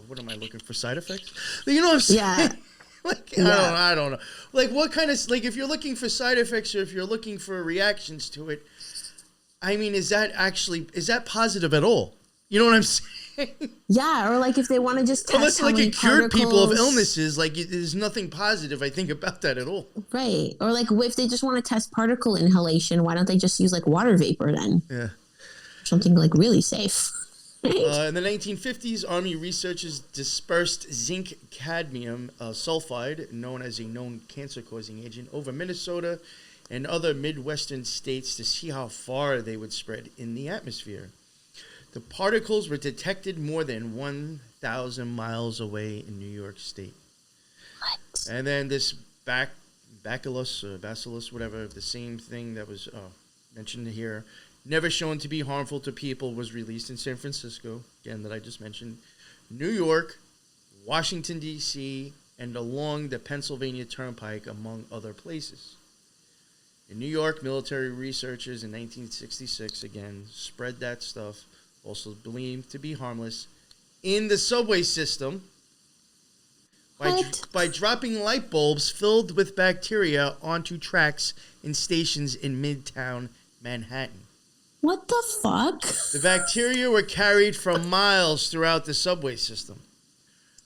what am I looking for? Side effects? You know what I'm saying? Yeah. Like, I don't know. Like, what kind of, like, if you're looking for side effects or if you're looking for reactions to it, I mean, is that positive at all? You know what I'm saying? Yeah, or like if they want to just test unless how like many it cured people of particles- illnesses, like there's nothing positive I think about that at all. Right. Or like if they just want to test particle inhalation, why don't they just use like water vapor then? Yeah. Something like really safe. In the 1950s, Army researchers dispersed zinc cadmium sulfide, known as a known cancer-causing agent, over Minnesota and other Midwestern states to see how far they would spread in the atmosphere. The particles were detected more than 1,000 miles away in New York State. What? And then this bacillus, whatever, the same thing that was mentioned here, never shown to be harmful to people, was released in San Francisco, again, that I just mentioned, New York, Washington, D.C., and along the Pennsylvania Turnpike, among other places. In New York, military researchers in 1966, again, spread that stuff, also believed to be harmless, in the subway system by dropping light bulbs filled with bacteria onto tracks in stations in Midtown Manhattan. What the fuck? The bacteria were carried for miles throughout the subway system.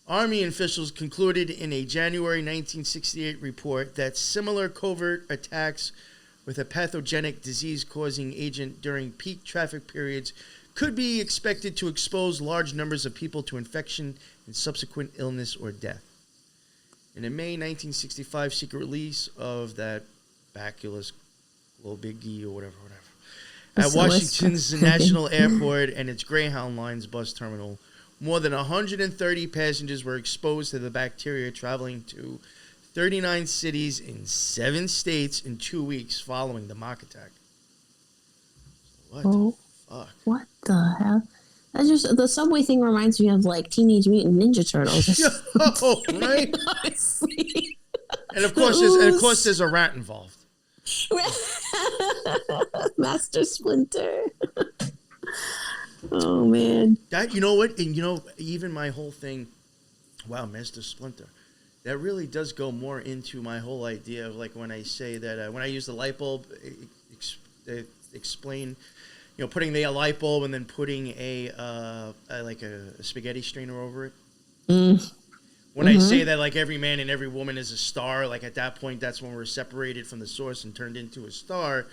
Army officials concluded in a January 1968 report that similar covert attacks with a pathogenic disease-causing agent during peak traffic periods could be expected to expose large numbers of people to infection and subsequent illness or death. In a May 1965 secret release of that bacillus globigi or whatever, at Washington's National Airport and its Greyhound Lines bus terminal, more than 130 passengers were exposed to the bacteria traveling to 39 cities in 7 states in 2 weeks following the mock attack. What the fuck? What the hell? That's just the subway thing reminds me of like Teenage Mutant Ninja Turtles. Yo, right? Honestly. And of course, there's a rat involved. Master Splinter. Oh man. That, you know what? And you know, even my whole thing, wow, Master Splinter. That really does go more into my whole idea of like when I say that when I use the light bulb, explain, you know, putting the light bulb and then putting a spaghetti strainer over it. When I say that like every man and every woman is a star, like at that point, that's when we're separated from the source and turned into a star.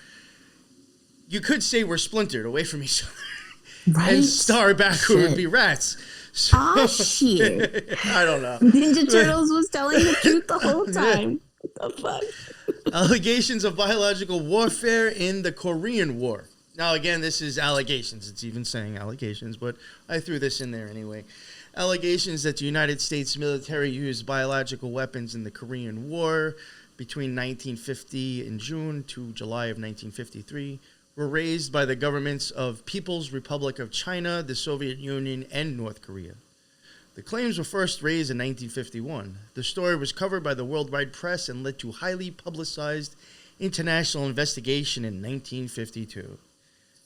You could say we're splintered away from each other. Right? And star backward would be rats. So, shit. I don't know. Ninja Turtles was telling the truth the whole time. What the fuck? Allegations of biological warfare in the Korean War. Now, again, this is allegations. It's even saying allegations, but I threw this in there anyway. Allegations that the United States military used biological weapons in the Korean War between 1950 in June to July of 1953 were raised by the governments of People's Republic of China, the Soviet Union, and North Korea. The claims were first raised in 1951. The story was covered by the worldwide press and led to highly publicized international investigation in 1952.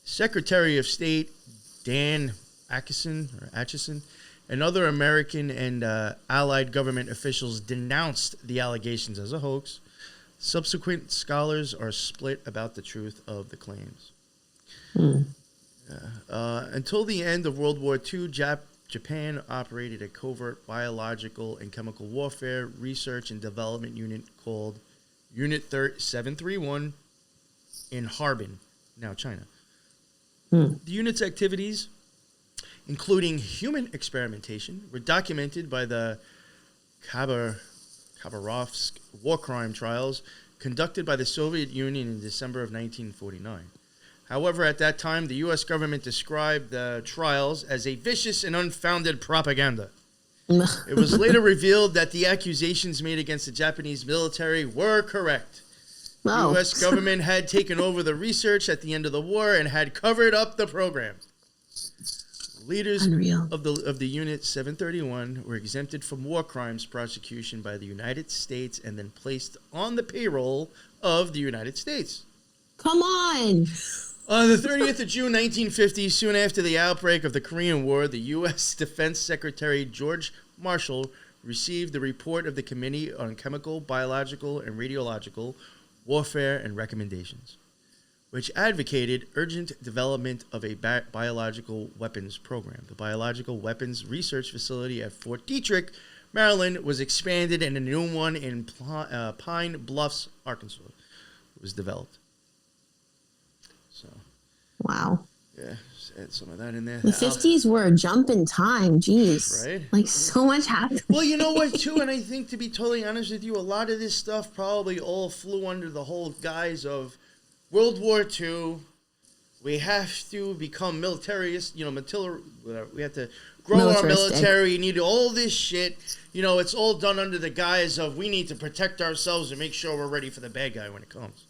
Secretary of State Dan Acheson and other American and allied government officials denounced the allegations as a hoax. Subsequent scholars are split about the truth of the claims. Until the end of World War II, Japan operated a covert biological and chemical warfare research and development unit called Unit 731 in Harbin, now China. The unit's activities, including human experimentation, were documented by the Khabarovsk war crime trials conducted by the Soviet Union in December of 1949. However, at that time, the U.S. government described the trials as a vicious and unfounded propaganda. It was later revealed that the accusations made against the Japanese military were correct. The U.S. government had taken over the research at the end of the war and had covered up the program. Leaders of the Unit 731 were exempted from war crimes prosecution by the United States and then placed on the payroll of the United States. Come on! On the 30th of June, 1950, soon after the outbreak of the Korean War, the U.S. Defense Secretary George Marshall received the report of the Committee on Chemical, Biological, and Radiological Warfare and Recommendations, which advocated urgent development of a biological weapons program. The Biological Weapons Research Facility at Fort Detrick, Maryland, was expanded, and a new one in Pine Bluffs, Arkansas, was developed. So, wow. Yeah, just add some of that in there. The 50s were a jump in time. Jeez. Right? Like, so much happened. Well, you know what, too? And I think, to be totally honest with you, a lot of this stuff probably all flew under the whole guise of World War II. We have to become militarist, we have to grow our military. You need all this shit. You know, it's all done under the guise of we need to protect ourselves and make sure we're ready for the bad guy when it comes.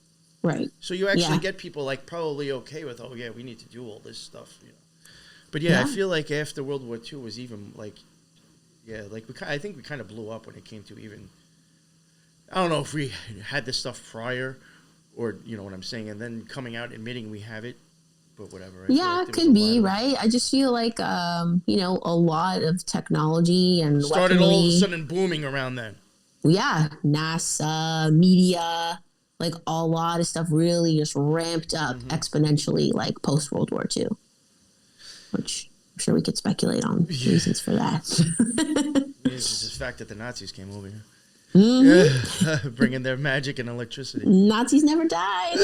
Right. So you actually Yeah. get people like probably okay with, oh yeah, we need to do all this stuff, you know. But yeah, I feel like after World War II was even like, yeah, like I think we kind of blew up when it came to even. I don't know if we had this stuff prior, or you know what I'm saying, and then coming out admitting we have it, but whatever. I feel Yeah, like it there was could a be, lot of- right? I just feel like, you know, a lot of technology and started all of a weaponry. sudden booming around then. Yeah, NASA, media, like a lot of stuff really just ramped up exponentially, like post World War II, which I'm sure we could speculate on reasons for that. It's just the fact that the Nazis came over here. Bringing their magic and electricity. Nazis never died.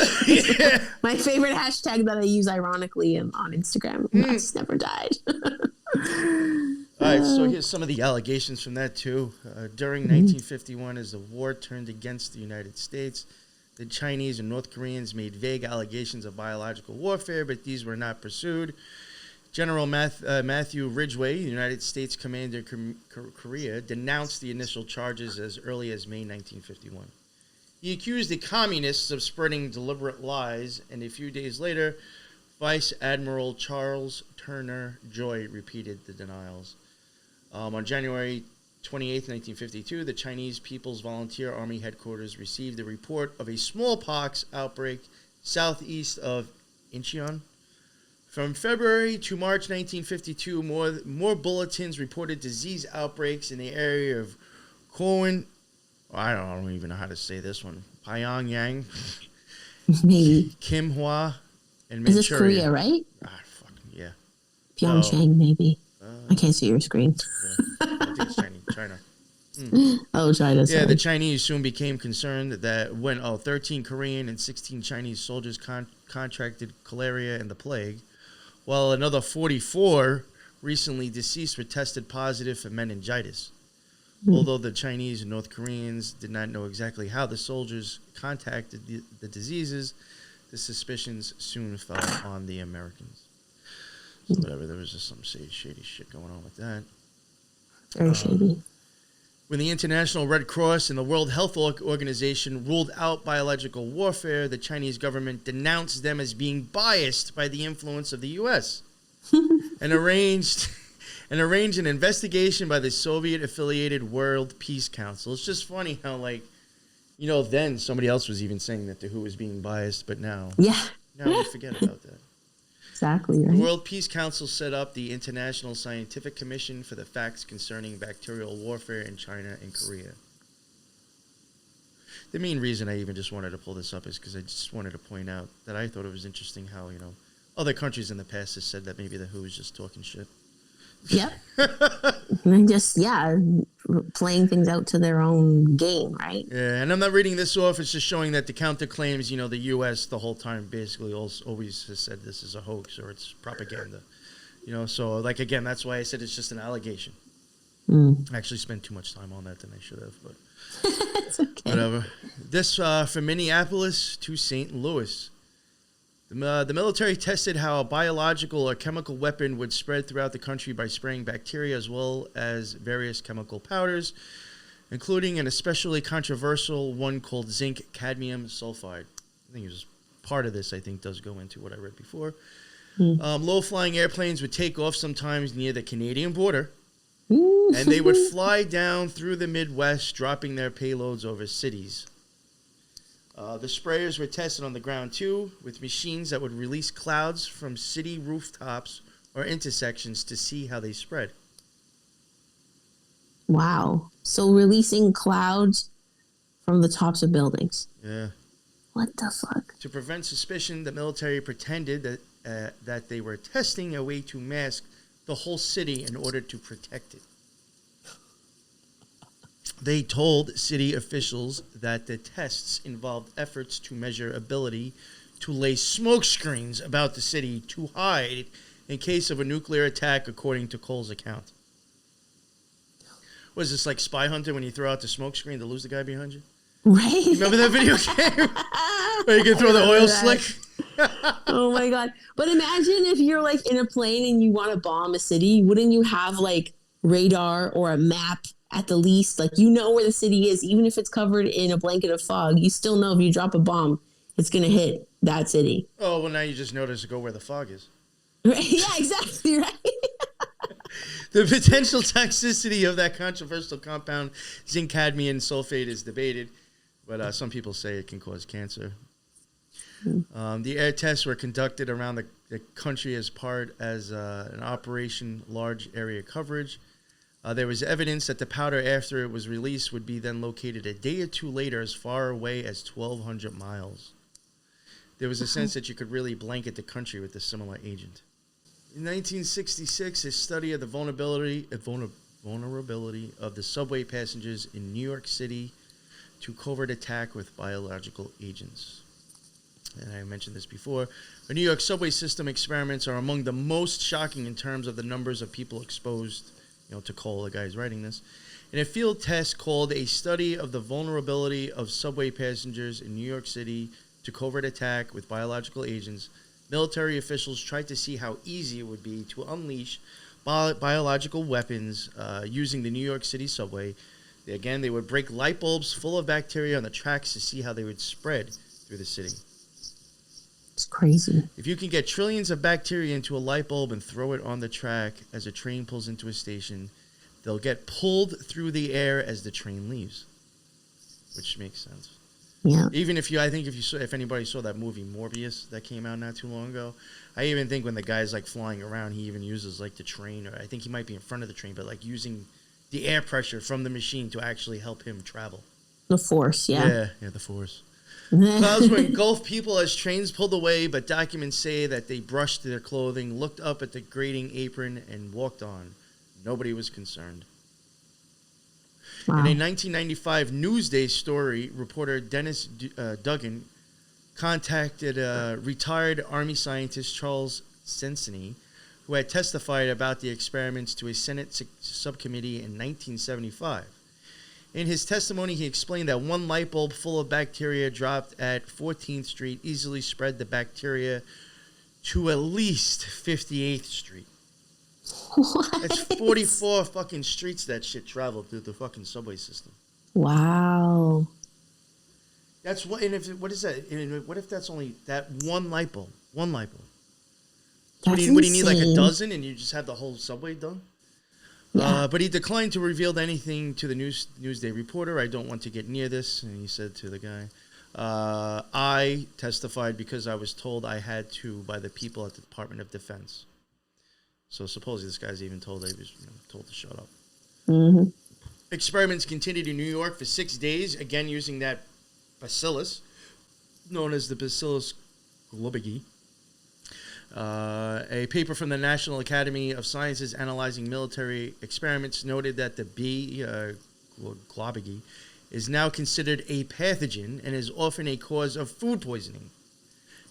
My favorite hashtag that I use ironically on Instagram. Nazis never died. All right, so here's some of the allegations from that too. During 1951, as the war turned against the United States, the Chinese and North Koreans made vague allegations of biological warfare, but these were not pursued. General Matthew Ridgway, the United States commander in Korea, denounced the initial charges as early as May 1951. He accused the communists of spreading deliberate lies, and a few days later, Vice Admiral Charles Turner Joy repeated the denials. On January 28, 1952, the Chinese People's Volunteer Army headquarters received a report of a smallpox outbreak southeast of Incheon. From February to March 1952, more bulletins reported disease outbreaks in the area of Kowen. I don't even know how to say this one. Pyongyang, Maybe. Kimhwa, and Manchuria. Is this Korea, right? Fucking yeah. Pyeongchang, maybe. I can't see your screen. Yeah. I think it's China. Oh, China. Sorry. Yeah, the Chinese soon became concerned that when 13 Korean and 16 Chinese soldiers contracted cholera and the plague, while another 44 recently deceased were tested positive for meningitis. Although the Chinese and North Koreans did not know exactly how the soldiers contacted the diseases, the suspicions soon fell on the Americans. So whatever, there was just some shady shit going on with that. Very shady. When the International Red Cross and the World Health Organization ruled out biological warfare, the Chinese government denounced them as being biased by the influence of the U.S. and arranged an investigation by the Soviet-affiliated World Peace Council. It's just funny how, like, you know, then somebody else was even saying that the WHO was being biased, but now we forget about that. Exactly, right? The World Peace Council set up the International Scientific Commission for the Facts Concerning Bacterial Warfare in China and Korea. The main reason I even just wanted to pull this up is because I just wanted to point out that I thought it was interesting how, you know, other countries in the past have said that maybe the WHO is just talking shit. Yep. And just, playing things out to their own game, right? Yeah, and I'm not reading this off. It's just showing that the counterclaims, you know, the U.S. the whole time basically always has said this is a hoax or it's propaganda. You know, so, like, again, that's why I said it's just an allegation. I actually spent too much time on that than I should have, but It's okay. whatever. This from Minneapolis to St. Louis. The military tested how a biological or chemical weapon would spread throughout the country by spraying bacteria as well as various chemical powders, including an especially controversial one called zinc cadmium sulfide. I think it was part of this, I think, does go into what I read before. Low-flying airplanes would take off sometimes near the Canadian border, and they would fly down through the Midwest, dropping their payloads over cities. The sprayers were tested on the ground, too, with machines that would release clouds from city rooftops or intersections to see how they spread. Wow. So releasing clouds from the tops of buildings. Yeah. What the fuck? To prevent suspicion, the military pretended that they were testing a way to mask the whole city in order to protect it. They told city officials that the tests involved efforts to measure ability to lay smoke screens about the city to hide in case of a nuclear attack, according to Cole's account. Was this like Spy Hunter when you throw out the smoke screen to lose the guy behind you? Right? Remember that video game? Where you can throw the oil slick? Oh my God. But imagine if you're like in a plane and you want to bomb a city, wouldn't you have like radar or a map at the least? Like, you know where the city is, even if it's covered in a blanket of fog, you still know if you drop a bomb, it's going to hit that city. Oh, well, now you just notice to go where the fog is. Right? Yeah, exactly, right? The potential toxicity of that controversial compound, zinc cadmium sulfate, is debated, but some people say it can cause cancer. The air tests were conducted around the country as an operation large area coverage. There was evidence that the powder, after it was released, would be then located a day or two later as far away as 1,200 miles. There was a sense that you could really blanket the country with a similar agent. In 1966, a study of the vulnerability of the subway passengers in New York City to covert attack with biological agents. And I mentioned this before. The New York subway system experiments are among the most shocking in terms of the numbers of people exposed, to coal. The guy's writing this. In a field test called A Study of the Vulnerability of Subway Passengers in New York City to Covert Attack with Biological Agents, military officials tried to see how easy it would be to unleash biological weapons using the New York City subway. Again, they would break light bulbs full of bacteria on the tracks to see how they would spread through the city. It's crazy. If you can get trillions of bacteria into a light bulb and throw it on the track as a train pulls into a station, they'll get pulled through the air as the train leaves, which makes sense. Yeah. Even if anybody saw that movie Morbius that came out not too long ago, I even think when the guy's like flying around, he even uses like the train, or I think he might be in front of the train, but like using the air pressure from the machine to actually help him travel. The force, yeah. Yeah, the force. Clouds would engulf people as trains pulled away, but documents say that they brushed their clothing, looked up at the grating apron, and walked on. Nobody was concerned. Wow. In a 1995 Newsday story, reporter Dennis Duggan contacted retired Army scientist Charles Sensini, who had testified about the experiments to a Senate subcommittee in 1975. In his testimony, he explained that one light bulb full of bacteria dropped at 14th Street easily spread the bacteria to at least 58th Street. What? That's 44 fucking streets that shit traveled through the fucking subway system. Wow. That's what. And what is that? And what if that's only that one light bulb? One light bulb. So what do you need, like a dozen, and you just have the whole subway done? Yeah. But he declined to reveal anything to the Newsday reporter. I don't want to get near this, and he said to the guy, I testified because I was told I had to by the people at the Department of Defense. So supposedly this guy's even told he was told to shut up. Mm-hmm. Experiments continued in New York for 6 days, again using that bacillus, known as the Bacillus globigii. A paper from the National Academy of Sciences analyzing military experiments noted that the B. globigii is now considered a pathogen and is often a cause of food poisoning.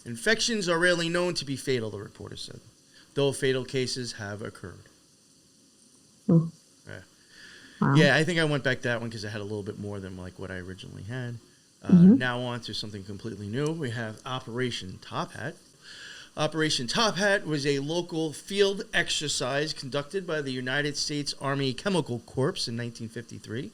Infections are rarely known to be fatal, the reporter said, though fatal cases have occurred. Mm. Yeah. Wow. Yeah, I think I went back to that one because I had a little bit more than like what I originally had. Now on to something completely new. We have Operation Top Hat. Operation Top Hat was a local field exercise conducted by the United States Army Chemical Corps in 1953.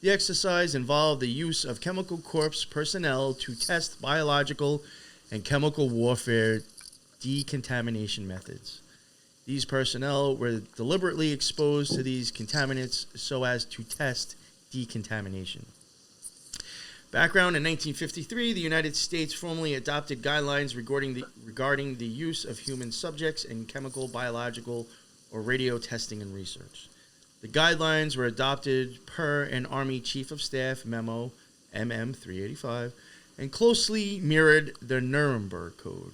The exercise involved the use of Chemical Corps personnel to test biological and chemical warfare decontamination methods. These personnel were deliberately exposed to these contaminants so as to test decontamination. Background: in 1953, the United States formally adopted guidelines regarding the use of human subjects in chemical, biological, or radio testing and research. The guidelines were adopted per an Army Chief of Staff memo, MM 385, and closely mirrored the Nuremberg Code.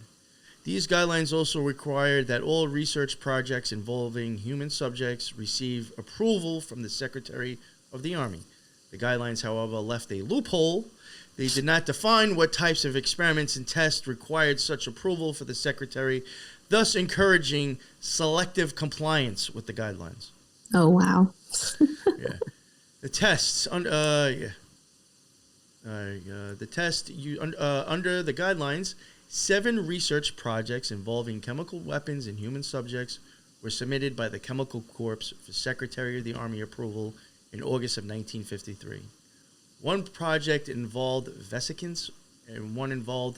These guidelines also required that all research projects involving human subjects receive approval from the Secretary of the Army. The guidelines, however, left a loophole. They did not define what types of experiments and tests required such approval for the Secretary, thus encouraging selective compliance with the guidelines. Oh, wow. Yeah. The tests, the test under the guidelines, 7 research projects involving chemical weapons in human subjects were submitted by the Chemical Corps for Secretary of the Army approval in August of 1953. One project involved vesicants, and one involved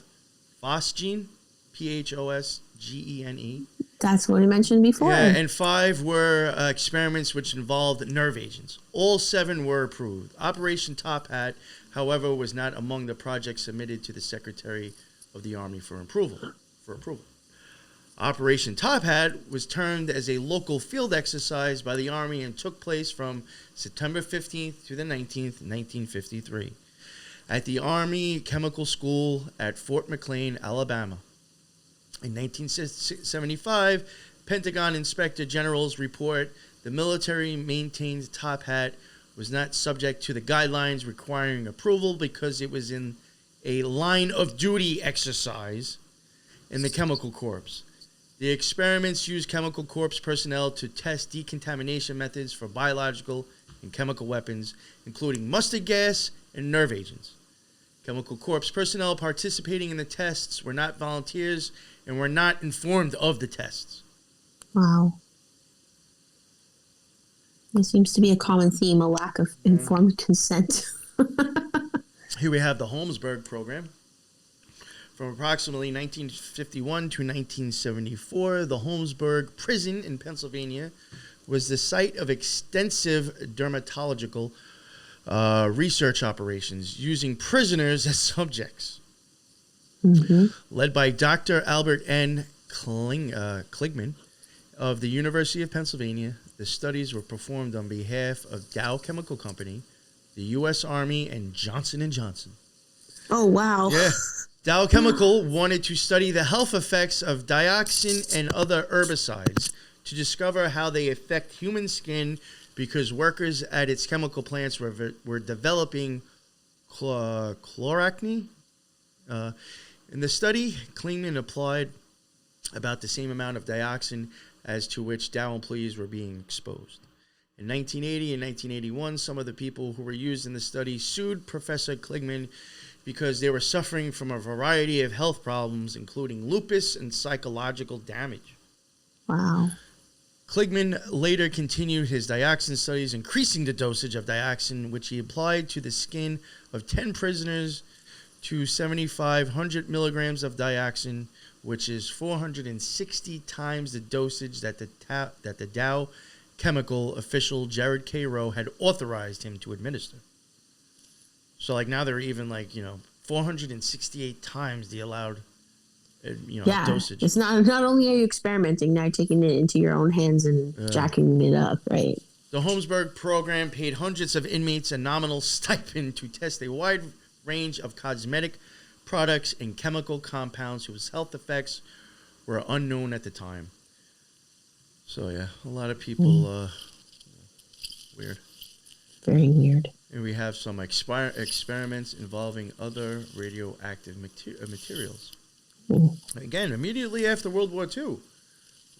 phosgene, Phosgene. That's what we mentioned before. Yeah, and 5 were experiments which involved nerve agents. All 7 were approved. Operation Top Hat, however, was not among the projects submitted to the Secretary of the Army for approval. Operation Top Hat was termed as a local field exercise by the Army and took place from September 15th to the 19th, 1953, at the Army Chemical School at Fort McLean, Alabama. In 1975, Pentagon Inspector General's report, the military-maintained Top Hat was not subject to the guidelines requiring approval because it was in a line-of-duty exercise in the Chemical Corps. The experiments used Chemical Corps personnel to test decontamination methods for biological and chemical weapons, including mustard gas and nerve agents. Chemical Corps personnel participating in the tests were not volunteers and were not informed of the tests. Wow. There seems to be a common theme, a lack of informed consent. Here we have the Holmesburg program. From approximately 1951 to 1974, the Holmesburg prison in Pennsylvania was the site of extensive dermatological research operations using prisoners as subjects. Mm-hmm. Led by Dr. Albert N. Kligman of the University of Pennsylvania, the studies were performed on behalf of Dow Chemical Company, the U.S. Army, and Johnson & Johnson. Oh, wow. Yeah. Dow Chemical wanted to study the health effects of dioxin and other herbicides to discover how they affect human skin because workers at its chemical plants were developing chloracne. In the study, Klingman applied about the same amount of dioxin as to which Dow employees were being exposed. In 1980 and 1981, some of the people who were used in the study sued Professor Klingman because they were suffering from a variety of health problems, including lupus and psychological damage. Wow. Kligman later continued his dioxin studies, increasing the dosage of dioxin, which he applied to the skin of 10 prisoners to 7,500 milligrams of dioxin, which is 460 times the dosage that the Dow Chemical official Jared K. Rowe had authorized him to administer. So, like, now they're even, 468 times the allowed, dosage. It's not only are you experimenting, now you're taking it into your own hands and jacking it up, right? The Holmesburg program paid hundreds of inmates a nominal stipend to test a wide range of cosmetic products and chemical compounds whose health effects were unknown at the time. So, yeah, a lot of people, weird. Very weird. And we have some experiments involving other radioactive materials. Again, immediately after World War II,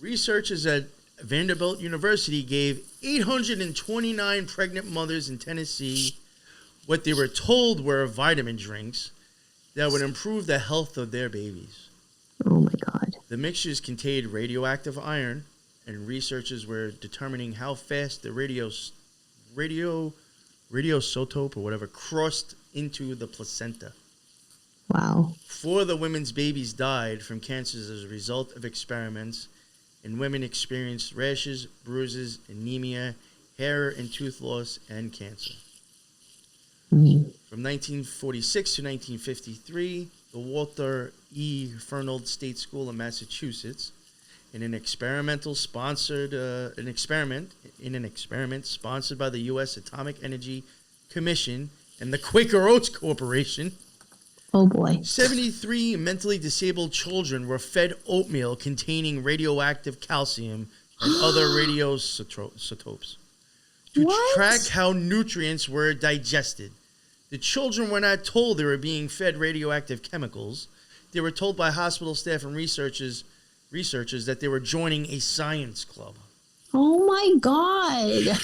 researchers at Vanderbilt University gave 829 pregnant mothers in Tennessee what they were told were vitamin drinks that would improve the health of their babies. Oh, my God. The mixtures contained radioactive iron, and researchers were determining how fast the radioisotope or whatever crossed into the placenta. Wow. 4 of the women's babies died from cancers as a result of experiments, and women experienced rashes, bruises, anemia, hair and tooth loss, and cancer. Mm-hmm. From 1946 to 1953, the Walter E. Fernald State School in Massachusetts, in an experiment sponsored by the U.S. Atomic Energy Commission and the Quaker Oats Corporation. Oh, boy. 73 mentally disabled children were fed oatmeal containing radioactive calcium and other radioisotopes to track how nutrients were digested. The children were not told they were being fed radioactive chemicals. They were told by hospital staff and researchers that they were joining a science club. Oh, my God.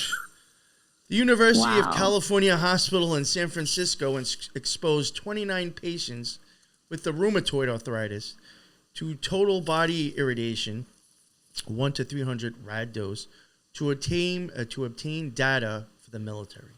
The University of California Hospital in San Francisco exposed 29 patients with the rheumatoid arthritis to total body irradiation, 1 to 300 rad dose, to obtain data for the military.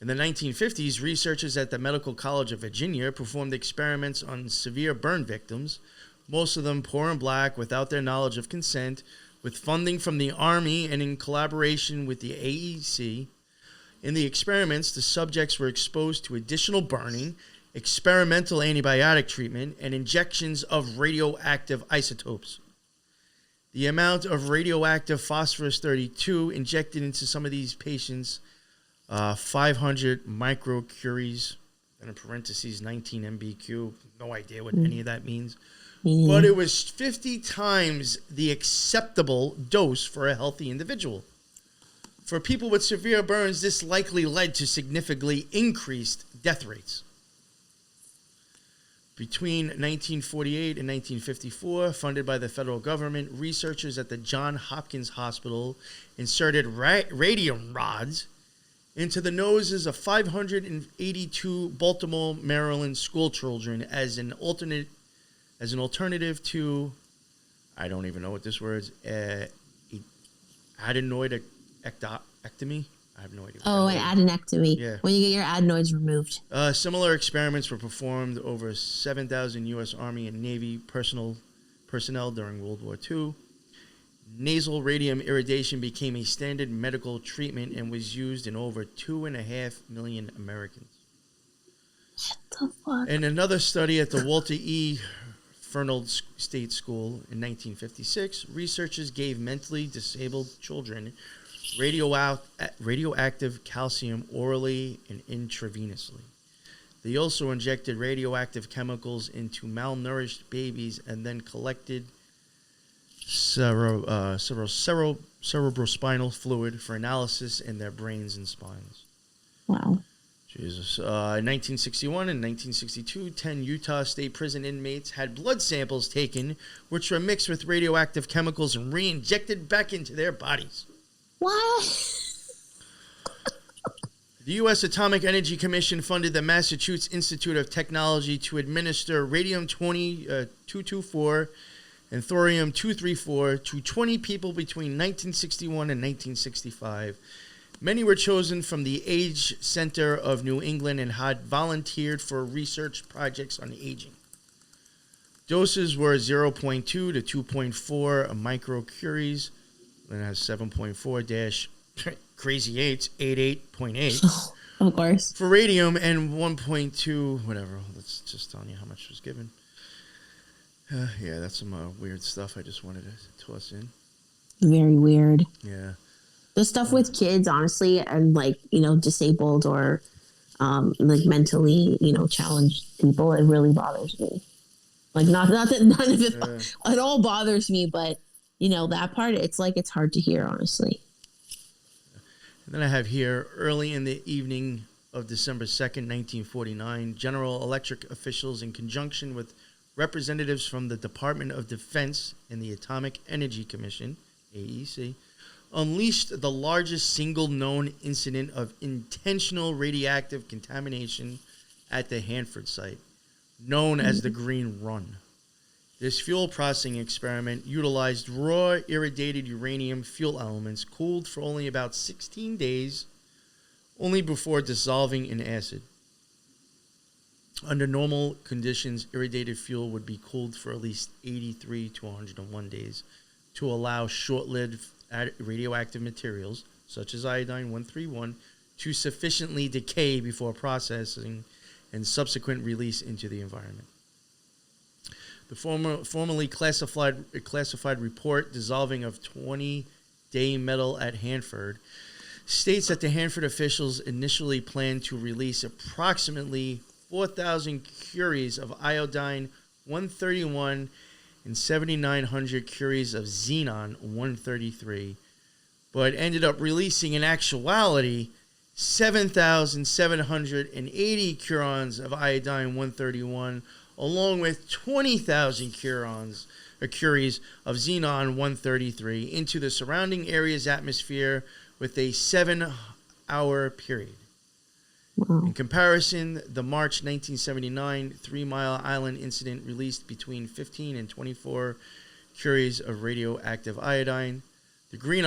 In the 1950s, researchers at the Medical College of Virginia performed experiments on severe burn victims, most of them poor and black, without their knowledge of consent, with funding from the Army and in collaboration with the AEC. In the experiments, the subjects were exposed to additional burning, experimental antibiotic treatment, and injections of radioactive isotopes. The amount of radioactive phosphorus-32 injected into some of these patients, 500 microcuries, and in parentheses, 19 MBQ. No idea what any of that means. But it was 50 times the acceptable dose for a healthy individual. For people with severe burns, this likely led to significantly increased death rates. Between 1948 and 1954, funded by the federal government, researchers at the Johns Hopkins Hospital inserted radium rods into the noses of 582 Baltimore, Maryland school children as an alternative to, I don't even know what this word is, adenoid ectomy. I have no idea. Oh, an adenectomy. Yeah. When you get your adenoids removed. Similar experiments were performed over 7,000 U.S. Army and Navy personnel during World War II. Nasal radium irradiation became a standard medical treatment and was used in over 2.5 million Americans. What the fuck? In another study at the Walter E. Fernald State School in 1956, researchers gave mentally disabled children radioactive calcium orally and intravenously. They also injected radioactive chemicals into malnourished babies and then collected cerebrospinal fluid for analysis in their brains and spines. Wow. Jesus. In 1961 and 1962, 10 Utah State Prison inmates had blood samples taken, which were mixed with radioactive chemicals and re-injected back into their bodies. What? The U.S. Atomic Energy Commission funded the Massachusetts Institute of Technology to administer radium-224 and thorium-234 to 20 people between 1961 and 1965. Many were chosen from the Age Center of New England and had volunteered for research projects on aging. Doses were 0.2 to 2.4 microcuries. Then it has 7.4 dash crazy 8s, 88.8. Of course. For radium and 1.2, whatever. That's just telling you how much was given. Yeah, that's some weird stuff I just wanted to toss in. Very weird. Yeah. The stuff with kids, honestly, and disabled or mentally, challenged people, it really bothers me. Like not that none of it at all bothers me, but that part, it's hard to hear, honestly. And then I have here, early in the evening of December 2nd, 1949, General Electric officials, in conjunction with representatives from the Department of Defense and the Atomic Energy Commission, AEC, unleashed the largest single known incident of intentional radioactive contamination at the Hanford site, known as the Green Run. This fuel processing experiment utilized raw irradiated uranium fuel elements cooled for only about 16 days, only before dissolving in acid. Under normal conditions, irradiated fuel would be cooled for at least 83 to 101 days to allow short-lived radioactive materials, such as iodine-131, to sufficiently decay before processing and subsequent release into the environment. The formally classified report dissolving of 20-day metal at Hanford states that the Hanford officials initially planned to release approximately 4,000 curies of iodine-131 and 7,900 curies of xenon-133, but ended up releasing in actuality 7,780 curons of iodine-131, along with 20,000 curies of xenon-133 into the surrounding area's atmosphere with a 7-hour period. Wow. In comparison, the March 1979 Three Mile Island incident released between 15 and 24 curies of radioactive iodine. The Green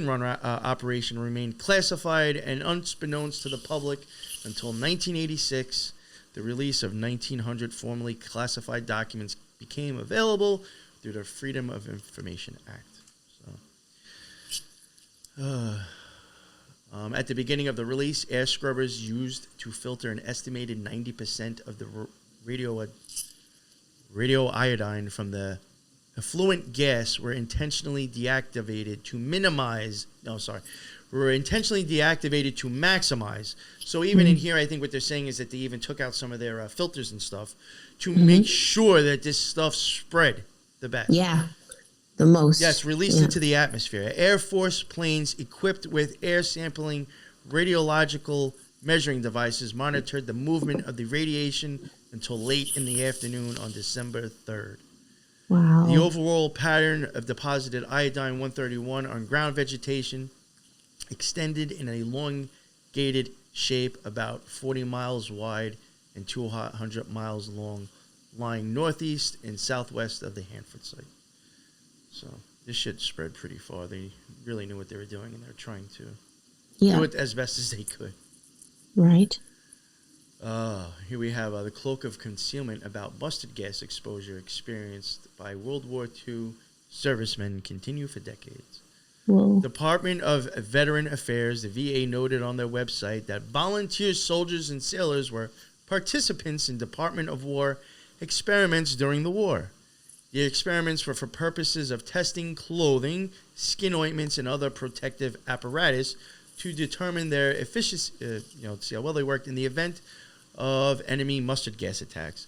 Run operation remained classified and unbeknownst to the public until 1986. The release of 1900 formally classified documents became available through the Freedom of Information Act. At the beginning of the release, air scrubbers used to filter an estimated 90% of the radioiodine from the effluent gas were intentionally deactivated to maximize. So even in here, I think what they're saying is that they even took out some of their filters and stuff to make sure that this stuff spread the best. Yeah, the most. Yes, released into the atmosphere. Air Force planes equipped with air sampling radiological measuring devices monitored the movement of the radiation until late in the afternoon on December 3rd. Wow. The overall pattern of deposited iodine-131 on ground vegetation extended in a elongated shape about 40 miles wide and 200 miles long, lying northeast and southwest of the Hanford site. So this shit spread pretty far. They really knew what they were doing, and they're trying to do it as best as they could. Right. Here we have the cloak of concealment about mustard gas exposure experienced by World War II servicemen continue for decades. Whoa. Department of Veteran Affairs, the VA, noted on their website that volunteer soldiers and sailors were participants in Department of War experiments during the war. The experiments were for purposes of testing clothing, skin ointments, and other protective apparatus to determine their efficiency, to see how well they worked in the event of enemy mustard gas attacks.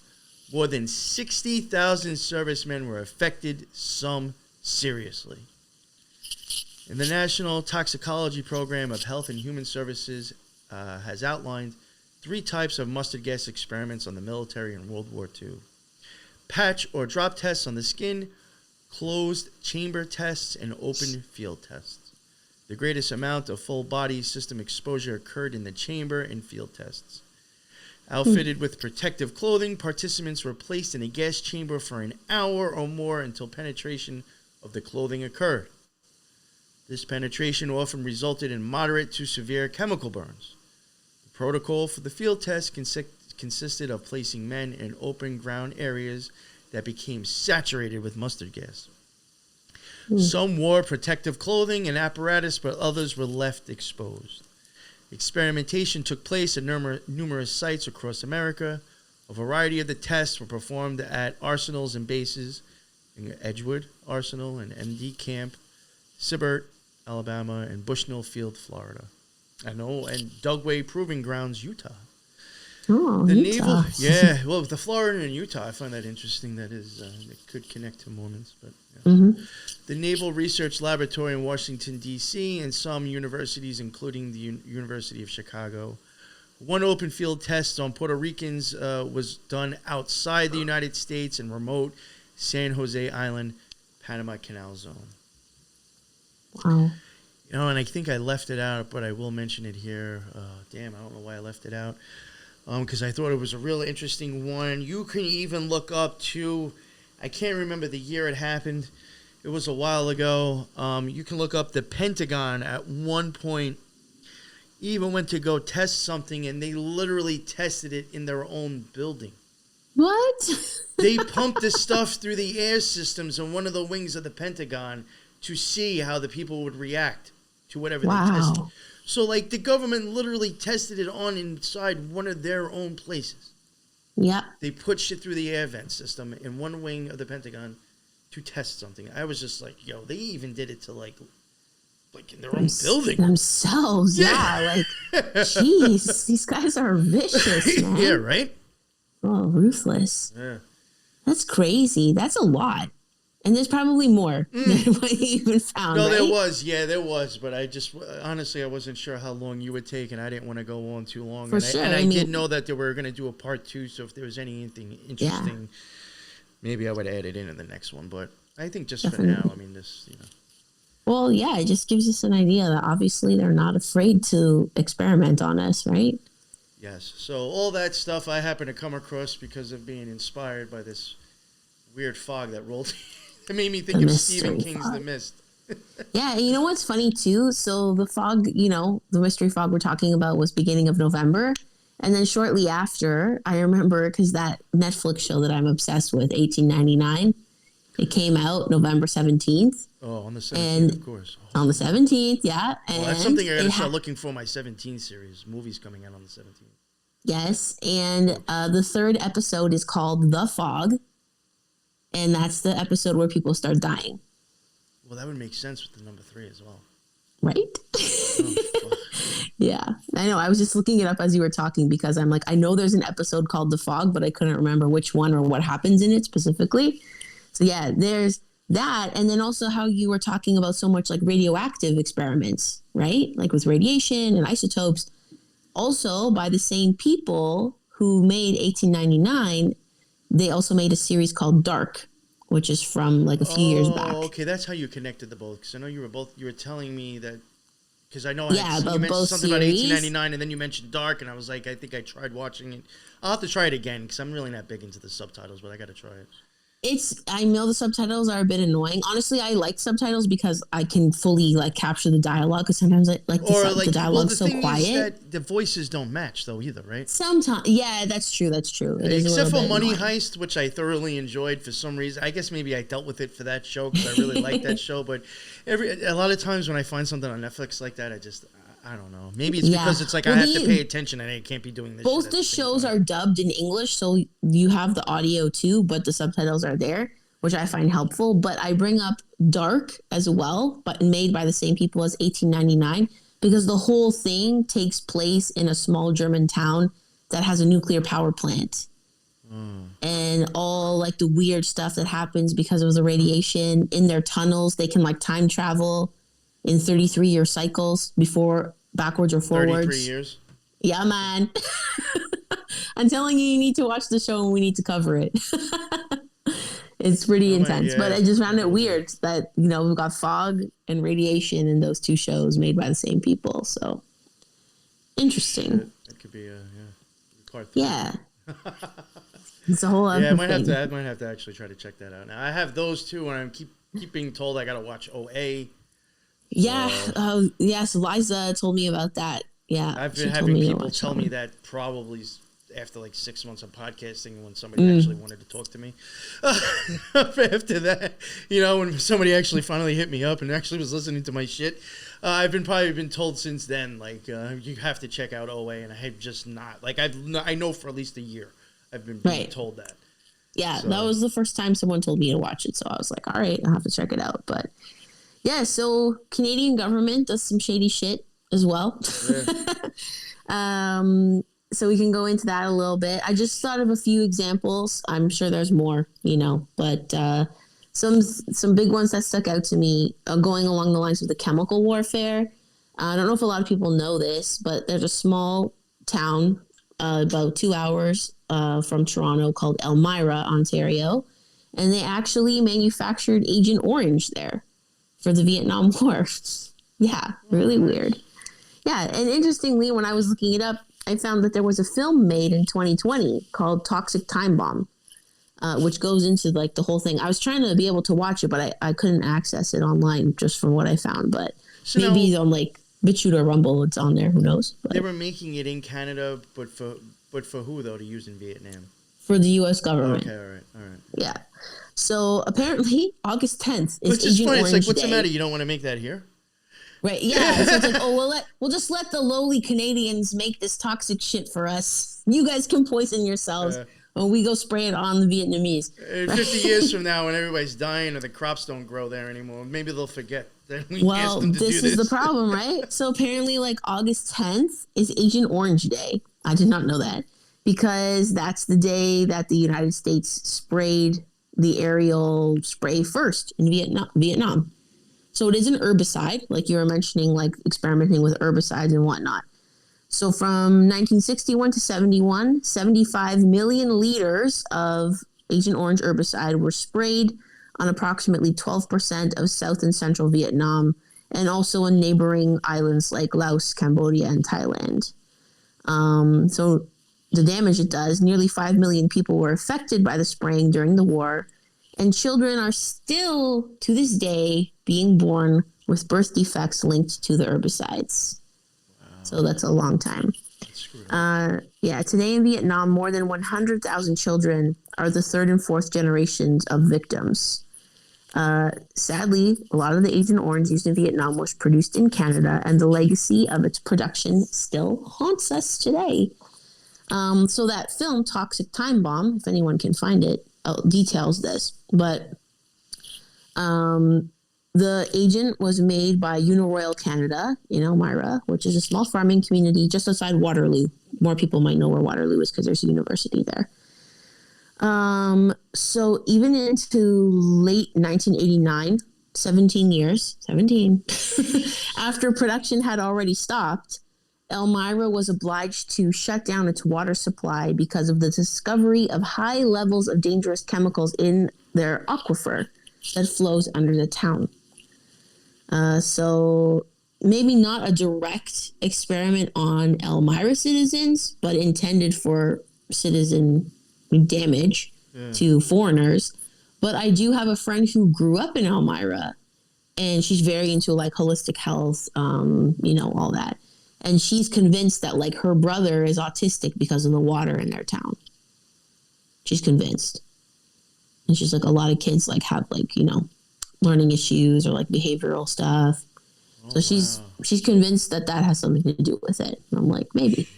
More than 60,000 servicemen were affected, some seriously. And the National Toxicology Program of Health and Human Services has outlined 3 types of mustard gas experiments on the military in World War II. Patch or drop tests on the skin, closed chamber tests, and open field tests. The greatest amount of full body system exposure occurred in the chamber and field tests. Outfitted with protective clothing, participants were placed in a gas chamber for an hour or more until penetration of the clothing occurred. This penetration often resulted in moderate to severe chemical burns. The protocol for the field test consisted of placing men in open ground areas that became saturated with mustard gas. Some wore protective clothing and apparatus, but others were left exposed. Experimentation took place at numerous sites across America. A variety of the tests were performed at arsenals and bases, in Edgewood Arsenal and MD Camp, Sibbert, Alabama, and Bushnell Field, Florida. And Dugway Proving Grounds, Utah. Oh, The Utah. Naval, the Florida and Utah, I find that interesting. That is, it could connect to Mormons, but The Naval Research Laboratory in Washington, D.C., and some universities, including the University of Chicago. One open field test on Puerto Ricans was done outside the United States in remote San Jose Island, Panama Canal Zone. Wow. And I think I left it out, but I will mention it here. I don't know why I left it out. Because I thought it was a real interesting one. You can even look up to, I can't remember the year it happened. It was a while ago. You can look up the Pentagon at one point even went to go test something, and they literally tested it in their own building. What? They pumped this stuff through the air systems on one of the wings of the Pentagon to see how the people would react to whatever they tested. So, the government literally tested it on inside one of their own places. Yep. They put shit through the air vent system in one wing of the Pentagon to test something. I was just like, yo, they even did it to, in their own building. Themselves, yeah. Jeez, these guys are vicious, man. Yeah, right? Oh, ruthless. Yeah. That's crazy. That's a lot. And there's probably more than what you even found. No, right? there was. Yeah, there was. But I just, honestly, I wasn't sure how long you would take, and I didn't want to go on too long. For sure. I did know that they were going to do a part 2, so if there was anything interesting, maybe I would add it in the next one. But I think just for now, Well, yeah, it just gives us an idea that obviously they're not afraid to experiment on us, right? Yes. So all that stuff I happened to come across because of being inspired by this weird fog that rolled. It made me think of Stephen King's The Mist. Yeah, and you know what's funny too? So the fog, the mystery fog we're talking about was beginning of November. And then shortly after, I remember because that Netflix show that I'm obsessed with, 1899, it came out November 17th. Oh, on the 17th, And of course. Oh. on the 17th, yeah. And Well, that's something I got to start looking for, my 17 series. Movies coming out on the 17th. Yes, and the third episode is called The Fog. And that's the episode where people start dying. Well, that would make sense with the number 3 as well. Right? Oh, Yeah, I know. I was just looking it up as you were talking because I'm like, I know there's an episode called The Fog, but I couldn't remember which one or what happens in it specifically. So yeah, there's that. And then also how you were talking about so much like radioactive experiments, right? Like with radiation and isotopes. Also by the same people who made 1899, they also made a series called Dark, which is from like a few years back. Oh, okay. That's how you connected the both. Because I know you were telling me that, because I know Yeah, you but mentioned both something about series. 1899 and then you mentioned Dark, and I was like, I think I tried watching it. I'll have to try it again because I'm really not big into the subtitles, but I got to try it. I know the subtitles are a bit annoying. Honestly, I like subtitles because I can fully like capture the dialogue. Because sometimes the dialogue's so quiet. Is that the voices don't match though either, right? Sometimes, yeah, that's true. That's true. It is Except a for little bit Money annoying. Heist, which I thoroughly enjoyed for some reason. I guess maybe I dealt with it for that show because I really like that show. But a lot of times when I find something on Netflix like that, I don't know. Maybe it's because it's like I have to pay attention and I can't be doing this. Both the shows are dubbed in English, so you have the audio too, but the subtitles are there, which I find helpful. But I bring up Dark as well, but made by the same people as 1899, because the whole thing takes place in a small German town that has a nuclear power plant. And all like the weird stuff that happens because of the radiation in their tunnels. They can like time travel in 33-year cycles backwards or forwards. 33 years? Yeah, man. I'm telling you need to watch the show and we need to cover it. It's pretty intense. But I just found it weird that, we've got fog and radiation in those two shows made by the same people. So interesting. That could be part 3. Yeah. It's a whole other I might thing. have to actually try to check that out. Now I have those two, and I'm keep being told I got to watch OA. Yeah. Yes. Liza told me about that. Yeah. I've she been told having me to people watch tell that me one. that probably after like 6 months of podcasting, when somebody actually wanted to talk to me. After that, when somebody actually finally hit me up and actually was listening to my shit, I've been told since then, like, you have to check out OA, and I have just not. Like, I know for at least a year I've been being told that. Yeah, So- that was the first time someone told me to watch it, so I was like, all right, I'll have to check it out. But yeah, so Canadian government does some shady shit as well. Yeah. So we can go into that a little bit. I just thought of a few examples. I'm sure there's more, but some big ones that stuck out to me going along the lines of the chemical warfare. I don't know if a lot of people know this, but there's a small town about 2 hours from Toronto called Elmira, Ontario, and they actually manufactured Agent Orange there for the Vietnam War. Yeah, really weird. Yeah, and interestingly, when I was looking it up, I found that there was a film made in 2020 called Toxic Time Bomb, which goes into like the whole thing. I was trying to be able to watch it, but I couldn't access it online just from what I found. But So maybe now- on like BitChute or Rumble, it's on there. Who knows? But They were making it in Canada, but for who though to use in Vietnam? for the U.S. government. Okay, all right. Yeah. So apparently, August 10th is Which is Agent funny. Orange It's like, what's Day. the matter? You don't want to make that here? Right? Yeah. So it's like, oh, we'll just let the lowly Canadians make this toxic shit for us. You guys can poison yourselves, and we go spray it on the Vietnamese. 50 years from now, when everybody's dying or the crops don't grow there anymore, maybe they'll forget that we asked Well, them to do this this. is the problem, right? So apparently, like August 10th is Agent Orange Day. I did not know that because that's the day that the United States sprayed the aerial spray first in Vietnam. So it is an herbicide, like you were mentioning, like experimenting with herbicides and whatnot. So from 1961 to 71, 75 million liters of Agent Orange herbicide were sprayed on approximately 12% of South and Central Vietnam, and also on neighboring islands like Laos, Cambodia, and Thailand. So the damage it does, nearly 5 million people were affected by the spraying during the war, And children are still, to this day, being born with birth defects linked to the herbicides. Wow. So that's a long time. Today in Vietnam, more than 100,000 children are the third and fourth generations of victims. Sadly, a lot of the Agent Orange used in Vietnam was produced in Canada, and the legacy of its production still haunts us today. So that film, Toxic Time Bomb, if anyone can find it, details this. But the agent was made by Uniroyal Canada in Elmira, which is a small farming community just outside Waterloo. More people might know where Waterloo is because there's a university there. So even into late 1989, 17 years, after production had already stopped, Elmira was obliged to shut down its water supply because of the discovery of high levels of dangerous chemicals in their aquifer that flows under the town. So maybe not a direct experiment on Elmira citizens, but intended for citizen damage to foreigners. But I do have a friend who grew up in Elmira, and she's very into like holistic health, all that. And she's convinced that like her brother is autistic because of the water in their town. She's convinced. And she's like, a lot of kids like have like, learning issues or like behavioral stuff. So she's convinced that has something to do with it. And I'm like, maybe.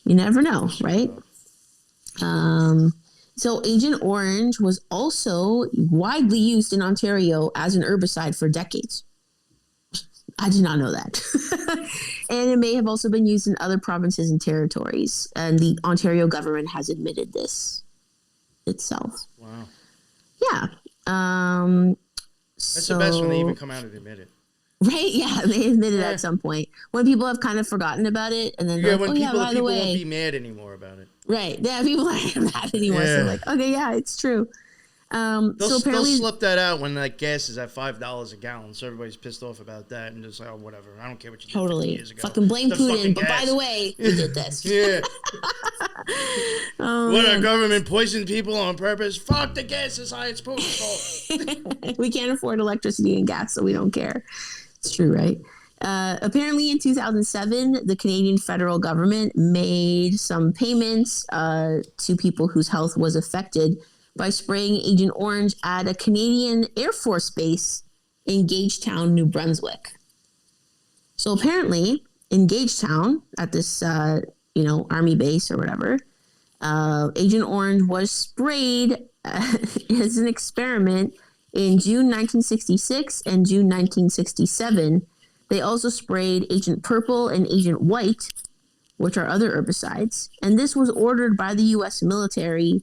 You never know, right? So Agent Orange was also widely used in Ontario as an herbicide for decades. I did not know that. And it may have also been used in other provinces and territories. And the Ontario government has admitted this itself. Wow. Yeah. That's the best when they even come out and admit it. Right? Yeah, they admitted at some point. When people have kind of forgotten about it, and then when people won't be mad anymore about it. Right. Yeah, people aren't mad anymore. Yeah. So like, okay, yeah, it's true. They'll slip that out when like gas is at $5 a gallon, so everybody's pissed off about that and just like, oh, whatever. I don't care what you did 50 years ago. Fucking blame Putin, but by the way, we did this. Yeah. Our government poisoned people on purpose. Fuck, the gas is high. It's Putin's fault. We can't afford electricity and gas, so we don't care. It's true, right? Apparently in 2007, the Canadian federal government made some payments to people whose health was affected by spraying Agent Orange at a Canadian Air Force base in Gagetown, New Brunswick. So apparently in Gagetown, at this, Army base or whatever, Agent Orange was sprayed as an experiment in June 1966 and June 1967. They also sprayed Agent Purple and Agent White, which are other herbicides. And this was ordered by the U.S. military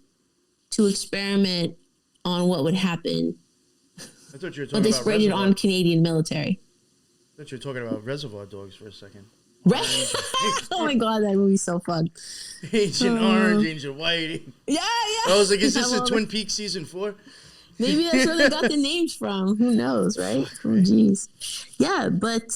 to experiment on what would happen. I thought you were talking but they sprayed it on Canadian military. I thought you were talking about Reservoir Dogs for a second. Right? Oh my God, that movie's so fun. Agent Orange, Agent White. Yeah. I was like, is this a Twin Peaks season 4? Maybe that's where they got the names from. Who knows, right? Oh, geez. Yeah, but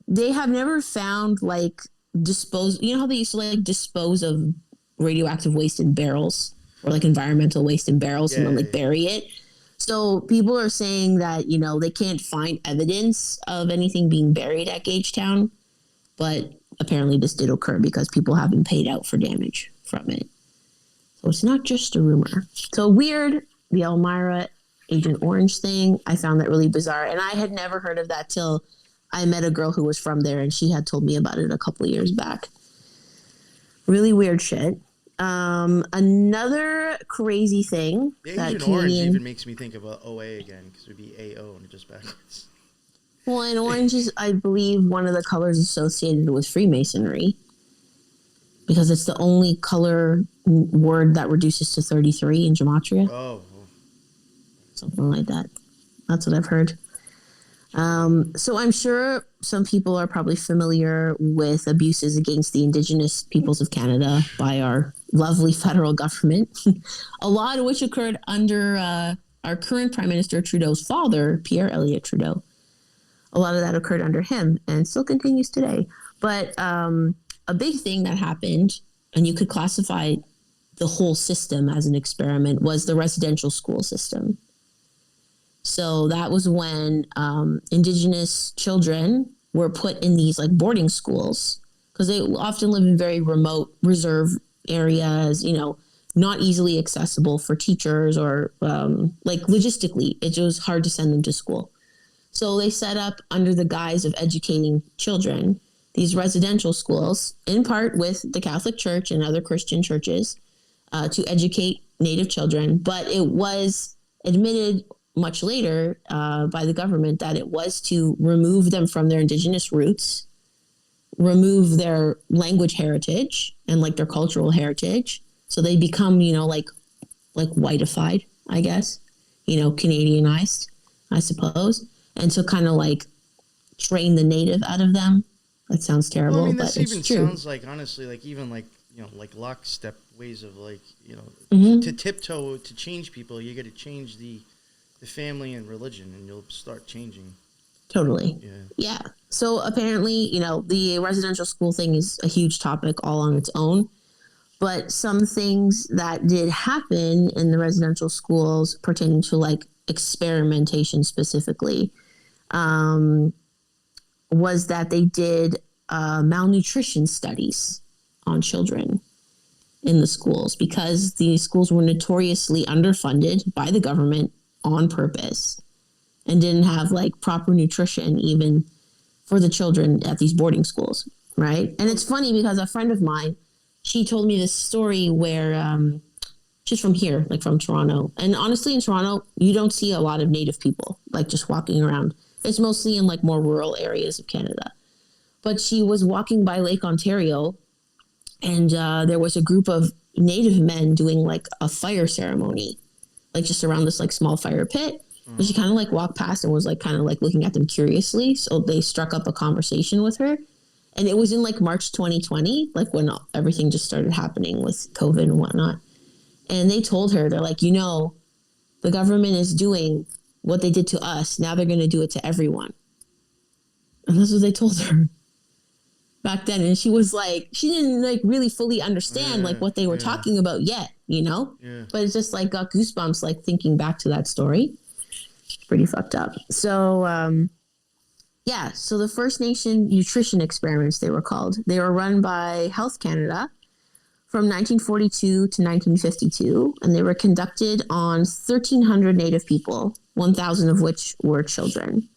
they have never found like you know how they used to like dispose of radioactive waste in barrels or like environmental waste in barrels and then like bury it. So people are saying that, they can't find evidence of anything being buried at Gagetown, but apparently this did occur because people have been paid out for damage from it. So it's not just a rumor. So weird, the Elmira Agent Orange thing. I found that really bizarre. And I had never heard of that till I met a girl who was from there and she had told me about it a couple of years back. Really weird shit. Another crazy thing that Agent Orange even makes me think of OA again because it would be AO and just backwards. Well, and orange is, I believe, one of the colors associated with Freemasonry because it's the only color word that reduces to 33 in gematria. Oh. Something like that. That's what I've heard. So I'm sure some people are probably familiar with abuses against the Indigenous peoples of Canada by our lovely federal government, a lot of which occurred under our current Prime Minister Trudeau's father, Pierre Elliott Trudeau. A lot of that occurred under him and still continues today. But a big thing that happened, and you could classify the whole system as an experiment, was the residential school system. So that was when indigenous children were put in these like boarding schools because they often live in very remote reserve areas, not easily accessible for teachers or like logistically, it was hard to send them to school. So they set up under the guise of educating children these residential schools, in part with the Catholic Church and other Christian churches, to educate Native children. But it was admitted much later by the government that it was to remove them from their indigenous roots, remove their language heritage and like their cultural heritage. So they become, like whiteified, I guess, Canadianized, I suppose. And to kind of like train the native out of them. That sounds terrible, Well, but this it's even true. sounds like, honestly, like even like, like lockstep ways of like, Mhm. to tiptoe, to change people, you got to change the family and religion, and you'll start changing. Totally. Yeah. Yeah. So apparently, the residential school thing is a huge topic all on its own. But some things that did happen in the residential schools pertaining to like experimentation specifically was that they did malnutrition studies on children in the schools because the schools were notoriously underfunded by the government on purpose and didn't have like proper nutrition even for the children at these boarding schools, right? And it's funny because a friend of mine, she told me this story where she's from here, like from Toronto. And honestly, in Toronto, you don't see a lot of Native people like just walking around. It's mostly in like more rural areas of Canada. But she was walking by Lake Ontario, and there was a group of Native men doing like a fire ceremony, like just around this like small fire pit. And she kind of like walked past and was like kind of like looking at them curiously. So they struck up a conversation with her. And it was in like March 2020, like when everything just started happening with COVID and whatnot. And they told her, they're like, the government is doing what they did to us. Now they're going to do it to everyone. And that's what they told her back then. And she was like, she didn't like really fully understand like what they were talking about yet, Yeah. But it's just like got goosebumps, like thinking back to that story. Pretty fucked up. So, so the First Nation nutrition experiments, they were called. They were run by Health Canada from 1942 to 1952, and they were conducted on 1,300 Native people, 1,000 of which were children.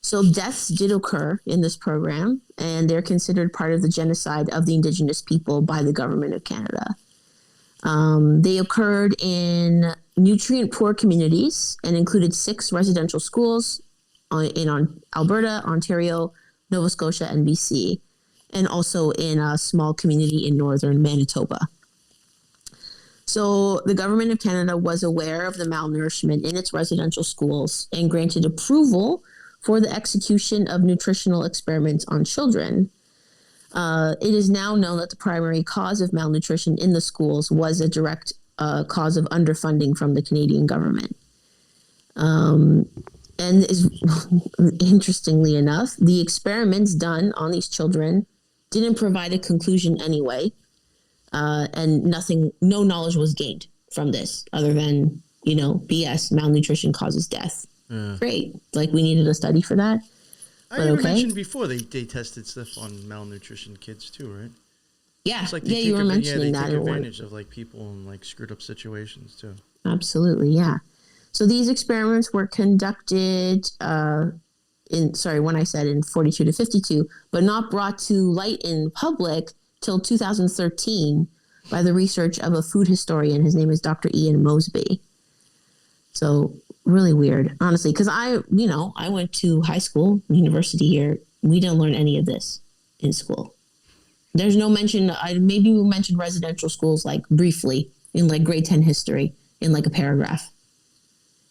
So deaths did occur in this program, and they're considered part of the genocide of the Indigenous people by the Government of Canada. They occurred in nutrient-poor communities and included 6 residential schools in Alberta, Ontario, Nova Scotia, and BC, and also in a small community in northern Manitoba. So the Government of Canada was aware of the malnourishment in its residential schools and granted approval for the execution of nutritional experiments on children. It is now known that the primary cause of malnutrition in the schools was a direct cause of underfunding from the Canadian government. And interestingly enough, the experiments done on these children didn't provide a conclusion anyway, and no knowledge was gained from this other than, BS, malnutrition causes death. Yeah. Great. Like we needed a study for that. I even mentioned before they tested stuff on malnutrition kids too, right? Yeah, It's like you were mentioning that. They take advantage of like people in like screwed up situations too. Absolutely, yeah. So these experiments were conducted when I said in 42 to 52, but not brought to light in public till 2013 by the research of a food historian. His name is Dr. Ian Mosby. So really weird, honestly, because I went to high school, university here. We didn't learn any of this in school. There's no mention. Maybe we mentioned residential schools like briefly in like grade 10 history in like a paragraph.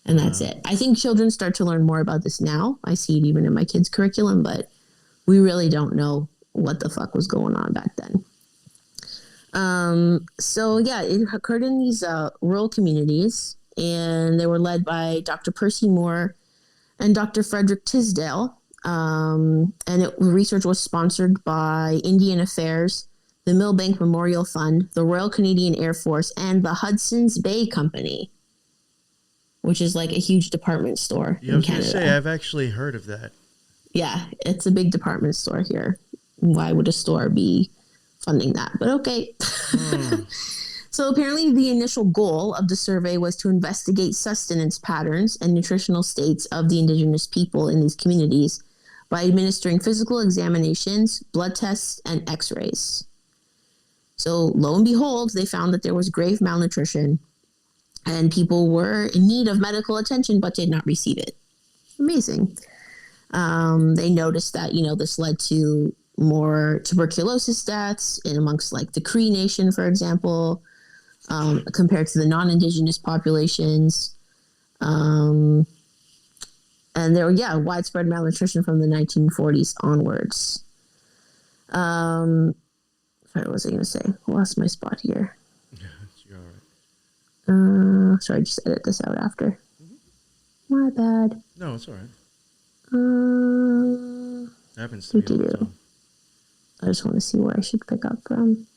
And that's it. I think children start to learn more about this now. I see it even in my kids' curriculum, but we really don't know what the fuck was going on back then. It occurred in these rural communities, and they were led by Dr. Percy Moore and Dr. Frederick Tisdale. The research was sponsored by Indian Affairs, the Millbank Memorial Fund, the Royal Canadian Air Force, and the Hudson's Bay Company. which is like a huge department store Yeah, I in was going to Canada. say, I've actually heard of that. Yeah, it's a big department store here. Why would a store be funding that? But okay. So apparently the initial goal of the survey was to investigate sustenance patterns and nutritional states of the indigenous people in these communities by administering physical examinations, blood tests, and x-rays. So lo and behold, they found that there was grave malnutrition and people were in need of medical attention but did not receive it. Amazing. They noticed that, this led to more tuberculosis deaths in amongst like the Cree Nation, for example, compared to the non-indigenous populations. And there were, widespread malnutrition from the 1940s onwards. Sorry, what was I going to say? I lost my spot here. You're all right. Sorry, just edit this out after. My bad. No, it's all right. Happens to me all the time. I just want to see where I should pick up from.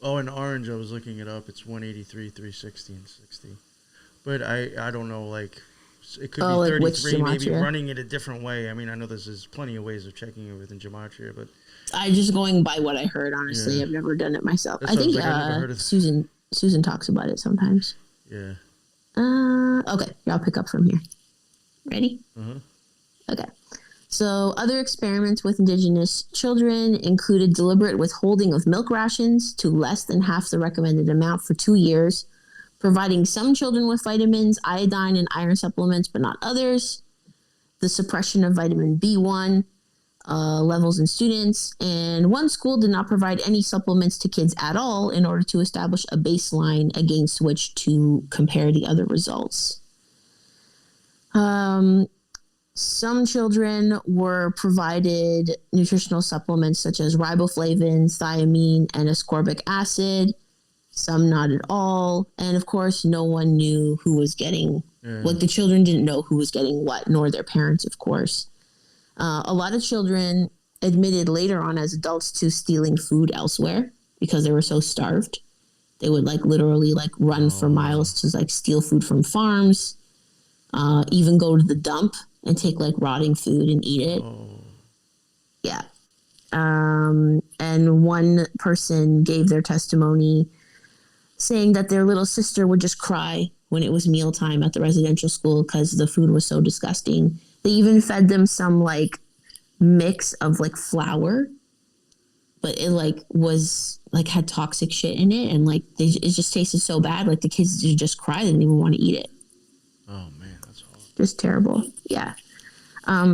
Oh, in orange, I was looking it up. It's 183, 360, and 60. But I don't know, like, it could be 33, maybe running it a different way. I mean, I know there's plenty of ways of checking it within gematria, but... I'm just going by what I heard, honestly. Yeah. I've never done it myself. I think I heard of Susan talks about it sometimes. Yeah. Okay, I'll pick up from here. Ready? Uh-huh. Okay. So other experiments with indigenous children included deliberate withholding of milk rations to less than half the recommended amount for 2 years, providing some children with vitamins, iodine, and iron supplements, but not others, the suppression of vitamin B1 levels in students, and one school did not provide any supplements to kids at all in order to establish a baseline against which to compare the other results. Some children were provided nutritional supplements such as riboflavin, thiamine, and ascorbic acid. Some not at all. And of course, no one knew who was getting, like the children didn't know who was getting what, nor their parents, of course. A lot of children admitted later on as adults to stealing food elsewhere because they were so starved. They would literally run for miles to steal food from farms, even go to the dump and take rotting food and eat it. Yeah. And one person gave their testimony saying that their little sister would just cry when it was mealtime at the residential school because the food was so disgusting. They even fed them some mix of flour, but it was had toxic shit in it, and it just tasted so bad. The kids just cried; they didn't even want to eat it. Oh man, that's horrible. Just terrible. Yeah.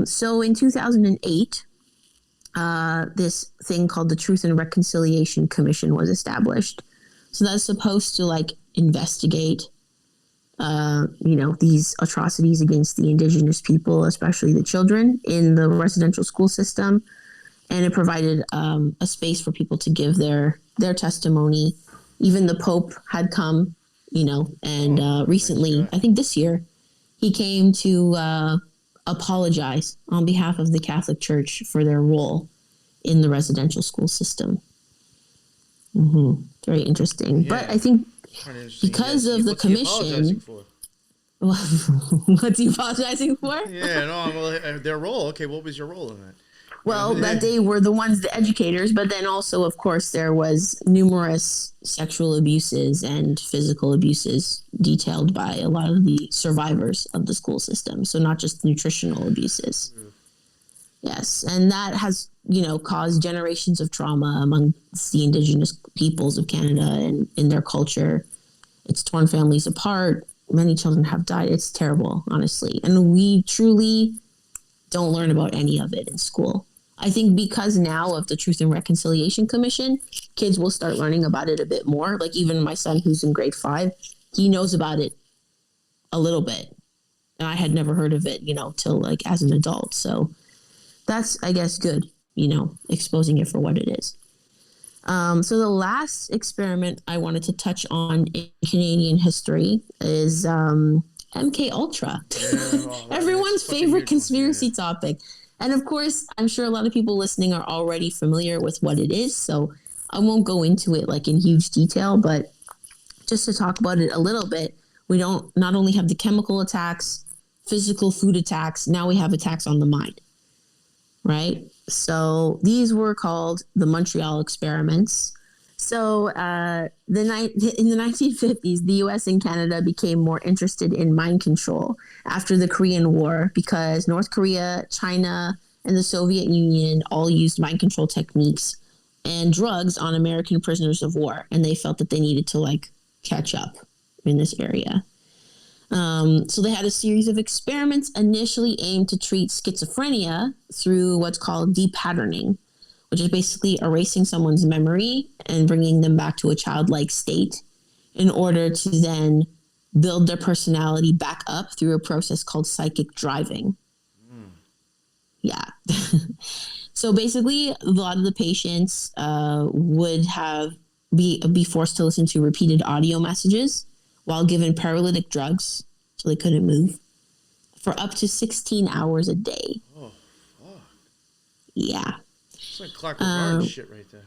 So in 2008, this thing called the Truth and Reconciliation Commission was established. So that's supposed to investigate these atrocities against the indigenous people, especially the children in the residential school system. And it provided a space for people to give their testimony. Even the Pope had come, and recently, I think this year, he came to apologize on behalf of the Catholic Church for their role in the residential school system. Very interesting. Yeah. But I think because of the commission, what's he apologizing for? Yeah, no, their role. Okay, what was your role in that? Well, that they were the ones, the educators, but then also, of course, there was numerous sexual abuses and physical abuses detailed by a lot of the survivors of the school system. So not just nutritional abuses. Yes, and that has, caused generations of trauma among the indigenous peoples of Canada and in their culture. It's torn families apart. Many children have died. It's terrible, honestly. And we truly don't learn about any of it in school. I think because now of the Truth and Reconciliation Commission, kids will start learning about it a bit more. Even my son, who's in grade 5, he knows about it a little bit. And I had never heard of it, till as an adult. So that's, I guess, good, exposing it for what it is. So the last experiment I wanted to touch on in Canadian history is MK Ultra, everyone's favorite conspiracy topic. And of course, I'm sure a lot of people listening are already familiar with what it is, so I won't go into it in huge detail, but just to talk about it a little bit, We don't not only have the chemical attacks, physical food attacks, now we have attacks on the mind, right? So these were called the Montreal experiments. So in the 1950s, the U.S. and Canada became more interested in mind control after the Korean War because North Korea, China, and the Soviet Union all used mind control techniques and drugs on American prisoners of war, and they felt that they needed to like catch up in this area. So they had a series of experiments initially aimed to treat schizophrenia through what's called depatterning, which is basically erasing someone's memory and bringing them back to a childlike state in order to then build their personality back up through a process called psychic driving. Yeah. So basically, a lot of the patients would be forced to listen to repeated audio messages while given paralytic drugs, so they couldn't move, for up to 16 hours a day. Oh, fuck. Yeah. It's like Clockwork Orange shit right there.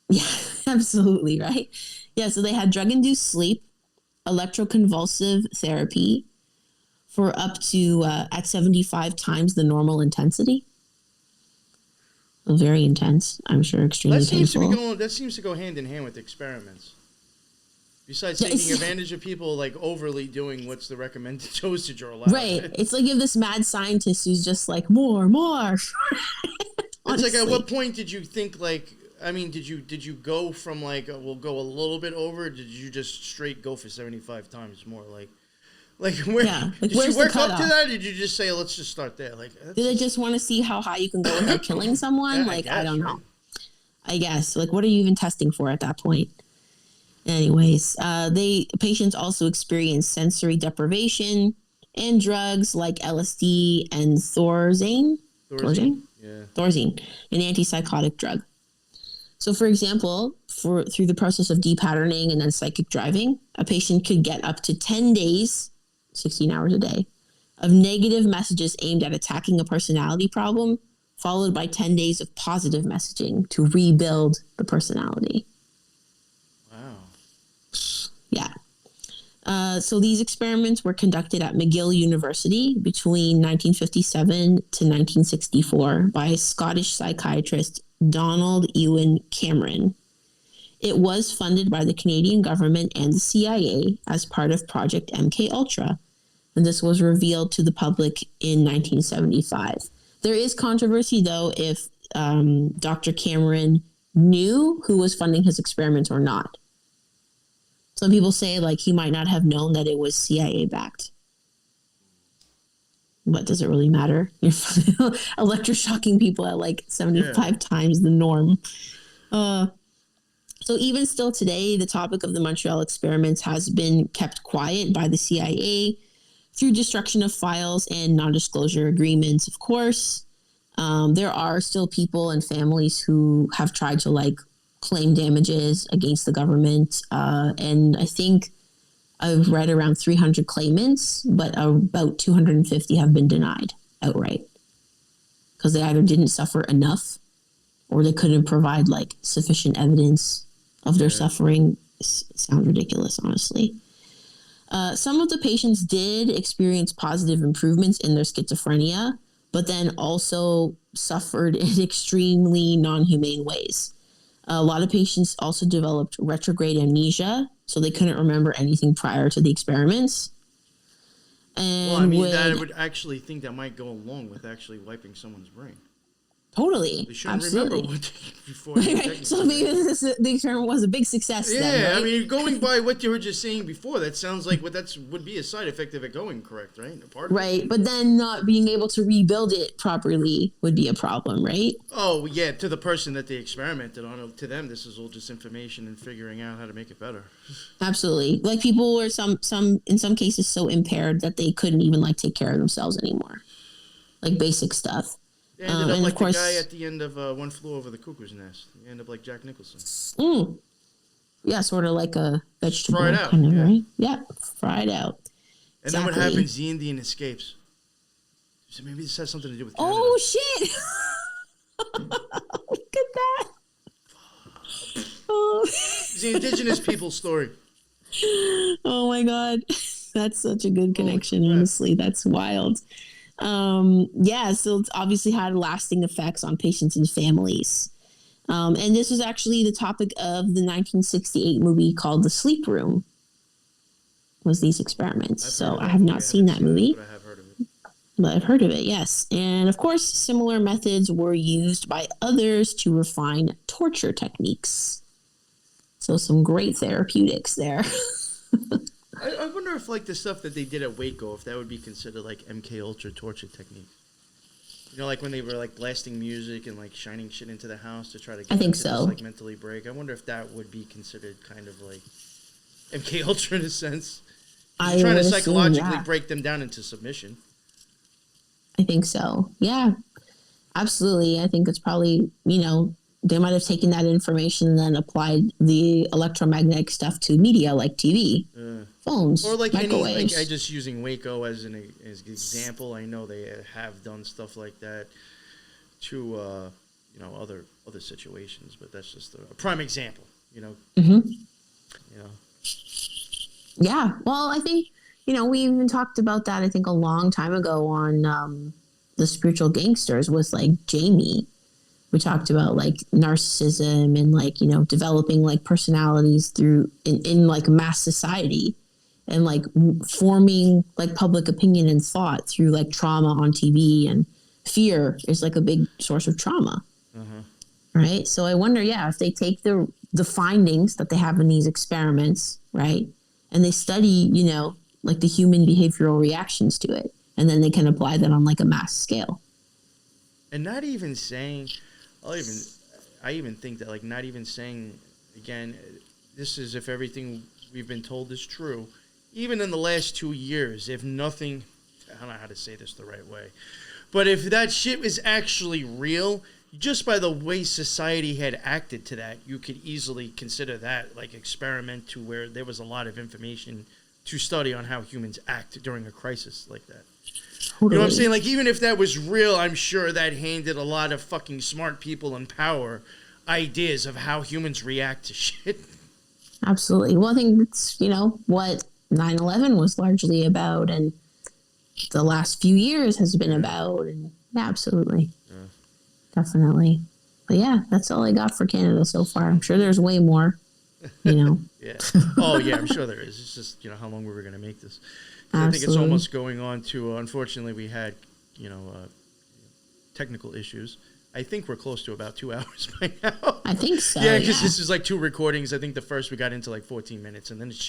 Yeah, absolutely, right? Yeah, so they had drug-induced sleep, electroconvulsive therapy for up to at 75 times the normal intensity. Very intense, I'm sure, extremely painful. That seems to go hand in hand with experiments. Besides taking advantage of people like overly doing what's the recommended dosage or allowed. Right. It's like you have this mad scientist who's just like, more. It's like, at what point did you think, like, I mean, did you go from like, we'll go a little bit over, or did you just straight go for 75 times more? Like where, did you work up to that, or did you just say, let's just start there? Like, do they just want to see how high you can go without killing someone? Yeah, like, I don't know. Right? I guess. Like, what are you even testing for at that point? Anyways, patients also experience sensory deprivation and drugs like LSD and Thorazine. Yeah. Thorazine, an antipsychotic drug. So, for example, through the process of depatterning and then psychic driving, a patient could get up to 10 days, 16 hours a day, of negative messages aimed at attacking a personality problem, followed by 10 days of positive messaging to rebuild the personality. Wow. Yeah. So these experiments were conducted at McGill University between 1957 to 1964 by Scottish psychiatrist Donald Ewan Cameron. It was funded by the Canadian government and the CIA as part of Project MKUltra, and this was revealed to the public in 1975. There is controversy, though, if Dr. Cameron knew who was funding his experiments or not. Some people say, like, he might not have known that it was CIA-backed. But does it really matter? You're electroshocking people at, like, 75 times the norm. So even still today, the topic of the Montreal experiments has been kept quiet by the CIA through destruction of files and non-disclosure agreements, of course. There are still people and families who have tried to, like, claim damages against the government. And I think I've read around 300 claimants, but about 250 have been denied outright because they either didn't suffer enough or they couldn't provide like sufficient evidence of their suffering. Sounds ridiculous, honestly. Some of the patients did experience positive improvements in their schizophrenia, but then also suffered in extremely non-humane ways. A lot of patients also developed retrograde amnesia, so they couldn't remember anything prior to the experiments. And well, I mean, I would actually think that might go along with actually wiping someone's brain. Totally. They shouldn't Absolutely. remember what they did before. Right. So maybe the experiment was a big success. Yeah, then, right? I mean, going by what you were just saying before, that sounds like would be a side effect of it going correct, right? Right, but then not being able to rebuild it properly would be a problem, right? Oh, yeah, to the person that they experimented on, to them, this is all just information and figuring out how to make it better. Absolutely. Like people were in some cases so impaired that they couldn't even like take care of themselves anymore. Like basic stuff. They ended up like the guy at the end of One Flew Over the Cuckoo's Nest. They end up like Jack Nicholson. Yeah, sort of like a vegetable. Fried out. Kind of, right? Yeah, fried out. And then what happens? The Indian escapes. So maybe this has something to do with Canada. Oh, shit! Look at that. It's the indigenous people's story. Oh, my God. That's such a good connection. crap. Honestly, that's wild. Yeah, so it's obviously had lasting effects on patients and families. And this was actually the topic of the 1968 movie called The Sleep Room. Was these experiments? So I have not seen that movie. But I have heard of it. But I've heard of it, yes. And of course, similar methods were used by others to refine torture techniques. So some great therapeutics there. I wonder if like the stuff that they did at Waco, if that would be considered like MK Ultra torture techniques. You know, like when they were like blasting music and like shining shit into the house to try to get I think them to so. just, like mentally break. I wonder if that would be considered kind of like MK Ultra in a sense. He's trying to psychologically break them down into submission. I think so. Yeah, absolutely. I think it's probably, they might have taken that information and then applied the electromagnetic stuff to media like TV, phones, or like microwaves. any, like I just using Waco as an example. I know they have done stuff like that to other situations, but that's just a prime example. Yeah. Well, I think, we even talked about that, I think, a long time ago on the Spiritual Gangsters with, like, Jamie. We talked about, like, narcissism and, like, developing, like, personalities through, in like, mass society. And, like, forming, like, public opinion and thought through, like, trauma on TV. And fear is, like, a big source of trauma. Right? So I wonder, if they take the findings that they have in these experiments, right? And they study, like the human behavioral reactions to it. And then they can apply that on like a mass scale. And not even saying, I even think that like not even saying, again, this is if everything we've been told is true. Even in the last 2 years, if nothing, I don't know how to say this the right way, but if that shit was actually real, just by the way society had acted to that, you could easily consider that like experiment to where there was a lot of information to study on how humans act during a crisis like that. Totally. You know what I'm saying? Like, even if that was real, I'm sure that handed a lot of fucking smart people in power ideas of how humans react to shit. Absolutely. Well, I think that's, what 9/11 was largely about and the last few years has been about. And yeah, absolutely. Yeah. Definitely. But yeah, that's all I got for Canada so far. I'm sure there's way more. Yeah. Oh, yeah, I'm sure there is. It's just, how long we were going to make this. I think it's almost going on to, unfortunately, we had, technical issues. I think we're close to about 2 hours by now. I think so. Yeah, because this is like 2 recordings. I think the first we got into like 14 minutes and then it's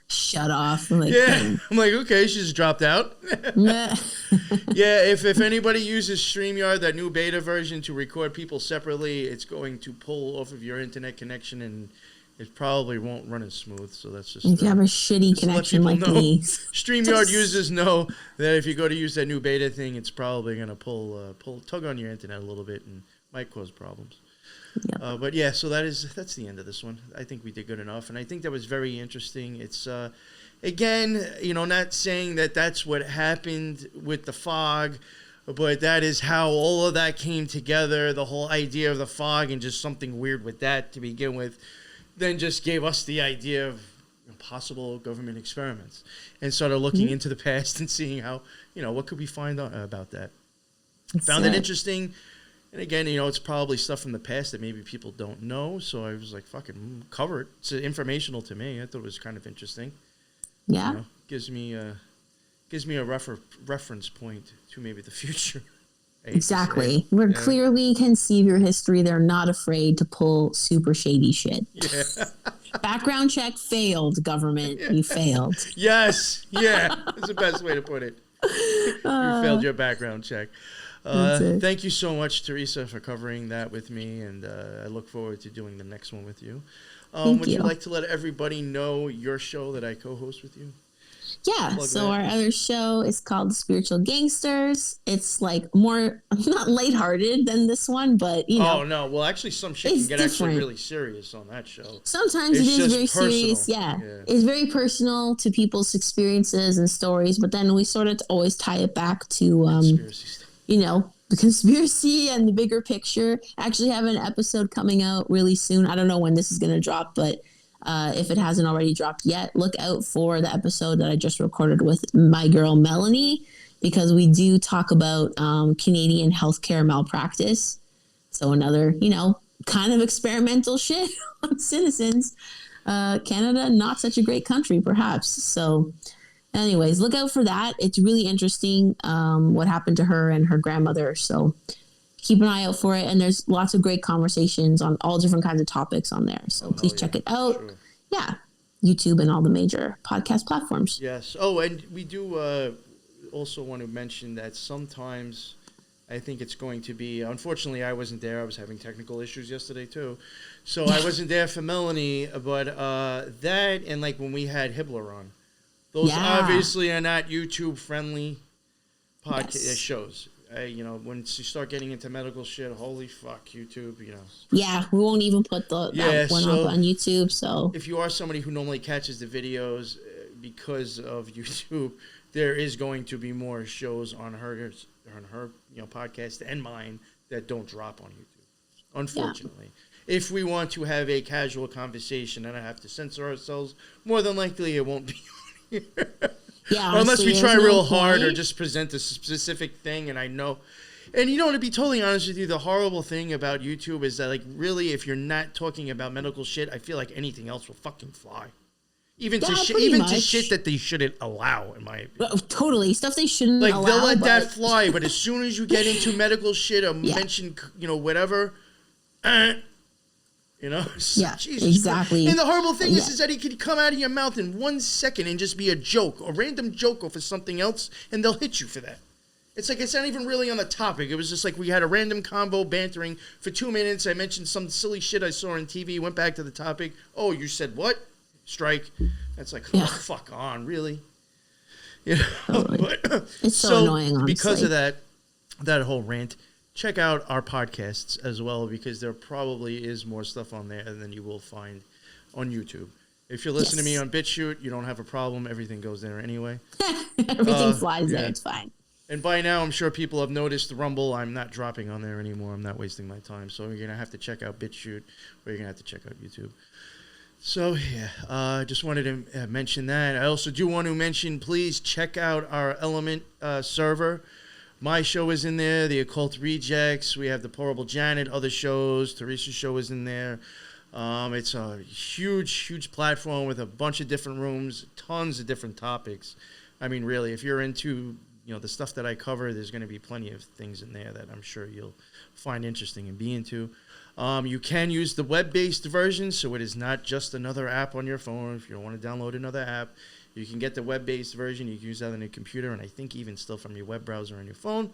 shut off. I'm like, okay, she just dropped out. Yeah, if anybody uses StreamYard, that new beta version to record people separately, it's going to pull off of your internet connection and it probably won't run as smooth. So that's just if you have a shitty connection like me. StreamYard users know that if you go to use that new beta thing, it's probably going to tug on your internet a little bit and might cause problems. Yep. But yeah, so that's the end of this one. I think we did good enough, and I think that was very interesting. It's again, not saying that that's what happened with the fog, but that is how all of that came together. The whole idea of the fog and just something weird with that to begin with, then just gave us the idea of possible government experiments, and started looking into the past and seeing how what could we find out about that. Found it interesting. And again, it's probably stuff from the past that maybe people don't know. So I was like, fucking cover it. It's informational to me. I thought it was kind of interesting. Yeah. Gives me a reference point to maybe the future. Exactly. We clearly can see your history. They're not afraid to pull super shady shit. Yeah. Background check failed, government. Yeah. You failed. Yes. Yeah. That's the best way to put it. You failed your background check. Thank you so much, Teresa, for covering that with me, and I look forward to doing the next one with you. Would you like to let everybody know your show that I co-host with you? Yeah, so our other show is called The Spiritual Gangsters. It's like more, not lighthearted than this one, but Oh, no. Well, actually, some shit can get actually really serious on that show. Sometimes it is very serious, yeah. It's very personal to people's experiences and stories, but then we sort of always tie it back to, conspiracy stuff. The conspiracy and the bigger picture. I actually have an episode coming out really soon. I don't know when this is going to drop, but If it hasn't already dropped yet, look out for the episode that I just recorded with my girl Melanie, because we do talk about Canadian healthcare malpractice. So another, kind of experimental shit on citizens. Canada, not such a great country, perhaps. So anyways, look out for that. It's really interesting what happened to her and her grandmother. So keep an eye out for it. And there's lots of great conversations on all different kinds of topics on there. So please check it out. Sure. Yeah. YouTube and all the major podcast platforms. Yes. Oh, and we do also want to mention that sometimes I think it's going to be, unfortunately, I wasn't there. I was having technical issues yesterday, too. So I wasn't there for Melanie. But that and like when we had Hibbler on, those obviously are not YouTube-friendly podcast shows. When you start getting into medical shit, holy fuck, YouTube, Yeah, we won't even put that one up on YouTube, so. If you are somebody who normally catches the videos because of YouTube, there is going to be more shows on her podcast and mine that don't drop on YouTube, unfortunately. Yeah. If we want to have a casual conversation and I have to censor ourselves, more than likely it won't be on here. Yeah, or unless we try real hard or just present a specific thing. And I know, and to be totally honest with you, the horrible thing about YouTube is that, like, really, if you're not talking about medical shit, I feel like anything else will fucking fly. Even to shit that they shouldn't allow, in my opinion. Totally. Stuff they shouldn't allow. Like, they'll let that fly, but as soon as you get into medical shit or mention, whatever, Jesus exactly. Christ. And the horrible thing is that it could come out of your mouth in 1 second and just be a joke, a random joke or for something else, and they'll hit you for that. It's like it's not even really on the topic. It was just like we had a random combo bantering for 2 minutes. I mentioned some silly shit I saw on TV, went back to the topic. Oh, you said what? Strike. That's like, fuck on, really? Totally. But, it's so annoying, honestly. Because of that whole rant, check out our podcasts as well, because there probably is more stuff on there than you will find on YouTube. If you're listening to me on BitChute, you don't have a problem. Everything goes there anyway. Everything flies there. It's fine. And by now, I'm sure people have noticed the Rumble. I'm not dropping on there anymore. I'm not wasting my time. So you're going to have to check out BitChute, or you're going to have to check out YouTube. So, I just wanted to mention that. I also do want to mention, please check out our Element server. My show is in there, the Occult Rejects. We have the Horrible Janet, other shows. Teresa's show is in there. It's a huge, huge platform with a bunch of different rooms, tons of different topics. I mean, really, if you're into the stuff that I cover, there's going to be plenty of things in there that I'm sure you'll find interesting and be into. You can use the web-based version, so it is not just another app on your phone. If you don't want to download another app, you can get the web-based version. You can use that on your computer, and I think even still from your web browser on your phone.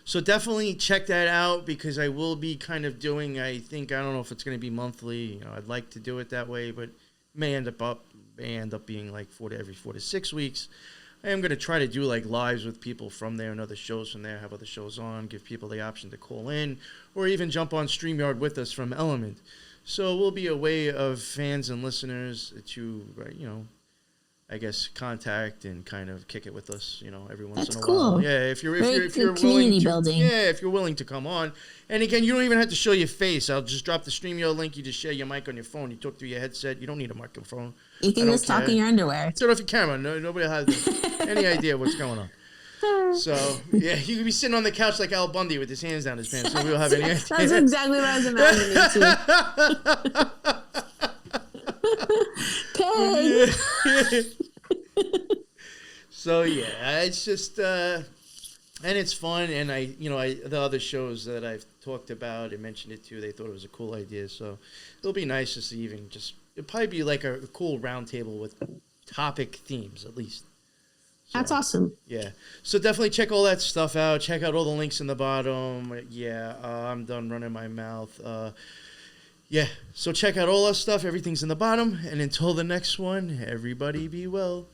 So definitely check that out, because I will be kind of doing, I don't know if it's going to be monthly. I'd like to do it that way, but may end up being like every 4 to 6 weeks. I am going to try to do like lives with people from there and other shows from there, have other shows on, give people the option to call in, or even jump on StreamYard with us from Element. So it will be a way of fans and listeners to, I guess, contact and kind of kick it with us, every once in a while. Yeah, if you're willing to, building. If you're willing to come on. And again, you don't even have to show your face. I'll just drop the StreamYard link. You just share your mic on your phone. You talk through your headset. You don't need a microphone. You can just talk in your underwear. Turn off your camera. Nobody has any idea what's going on. So, you could be sitting on the couch like Al Bundy with his hands down his pants. So we don't have any idea. That's exactly what I was imagining, too. So, it's just, and it's fun. And the other shows that I've talked about and mentioned it too, they thought it was a cool idea. So it'll be nice just to even it'll probably be like a cool round table with topic themes at least. So, that's awesome. Yeah. So definitely check all that stuff out. Check out all the links in the bottom. I'm done running my mouth. So check out all our stuff. Everything's in the bottom. And until the next one, everybody be well.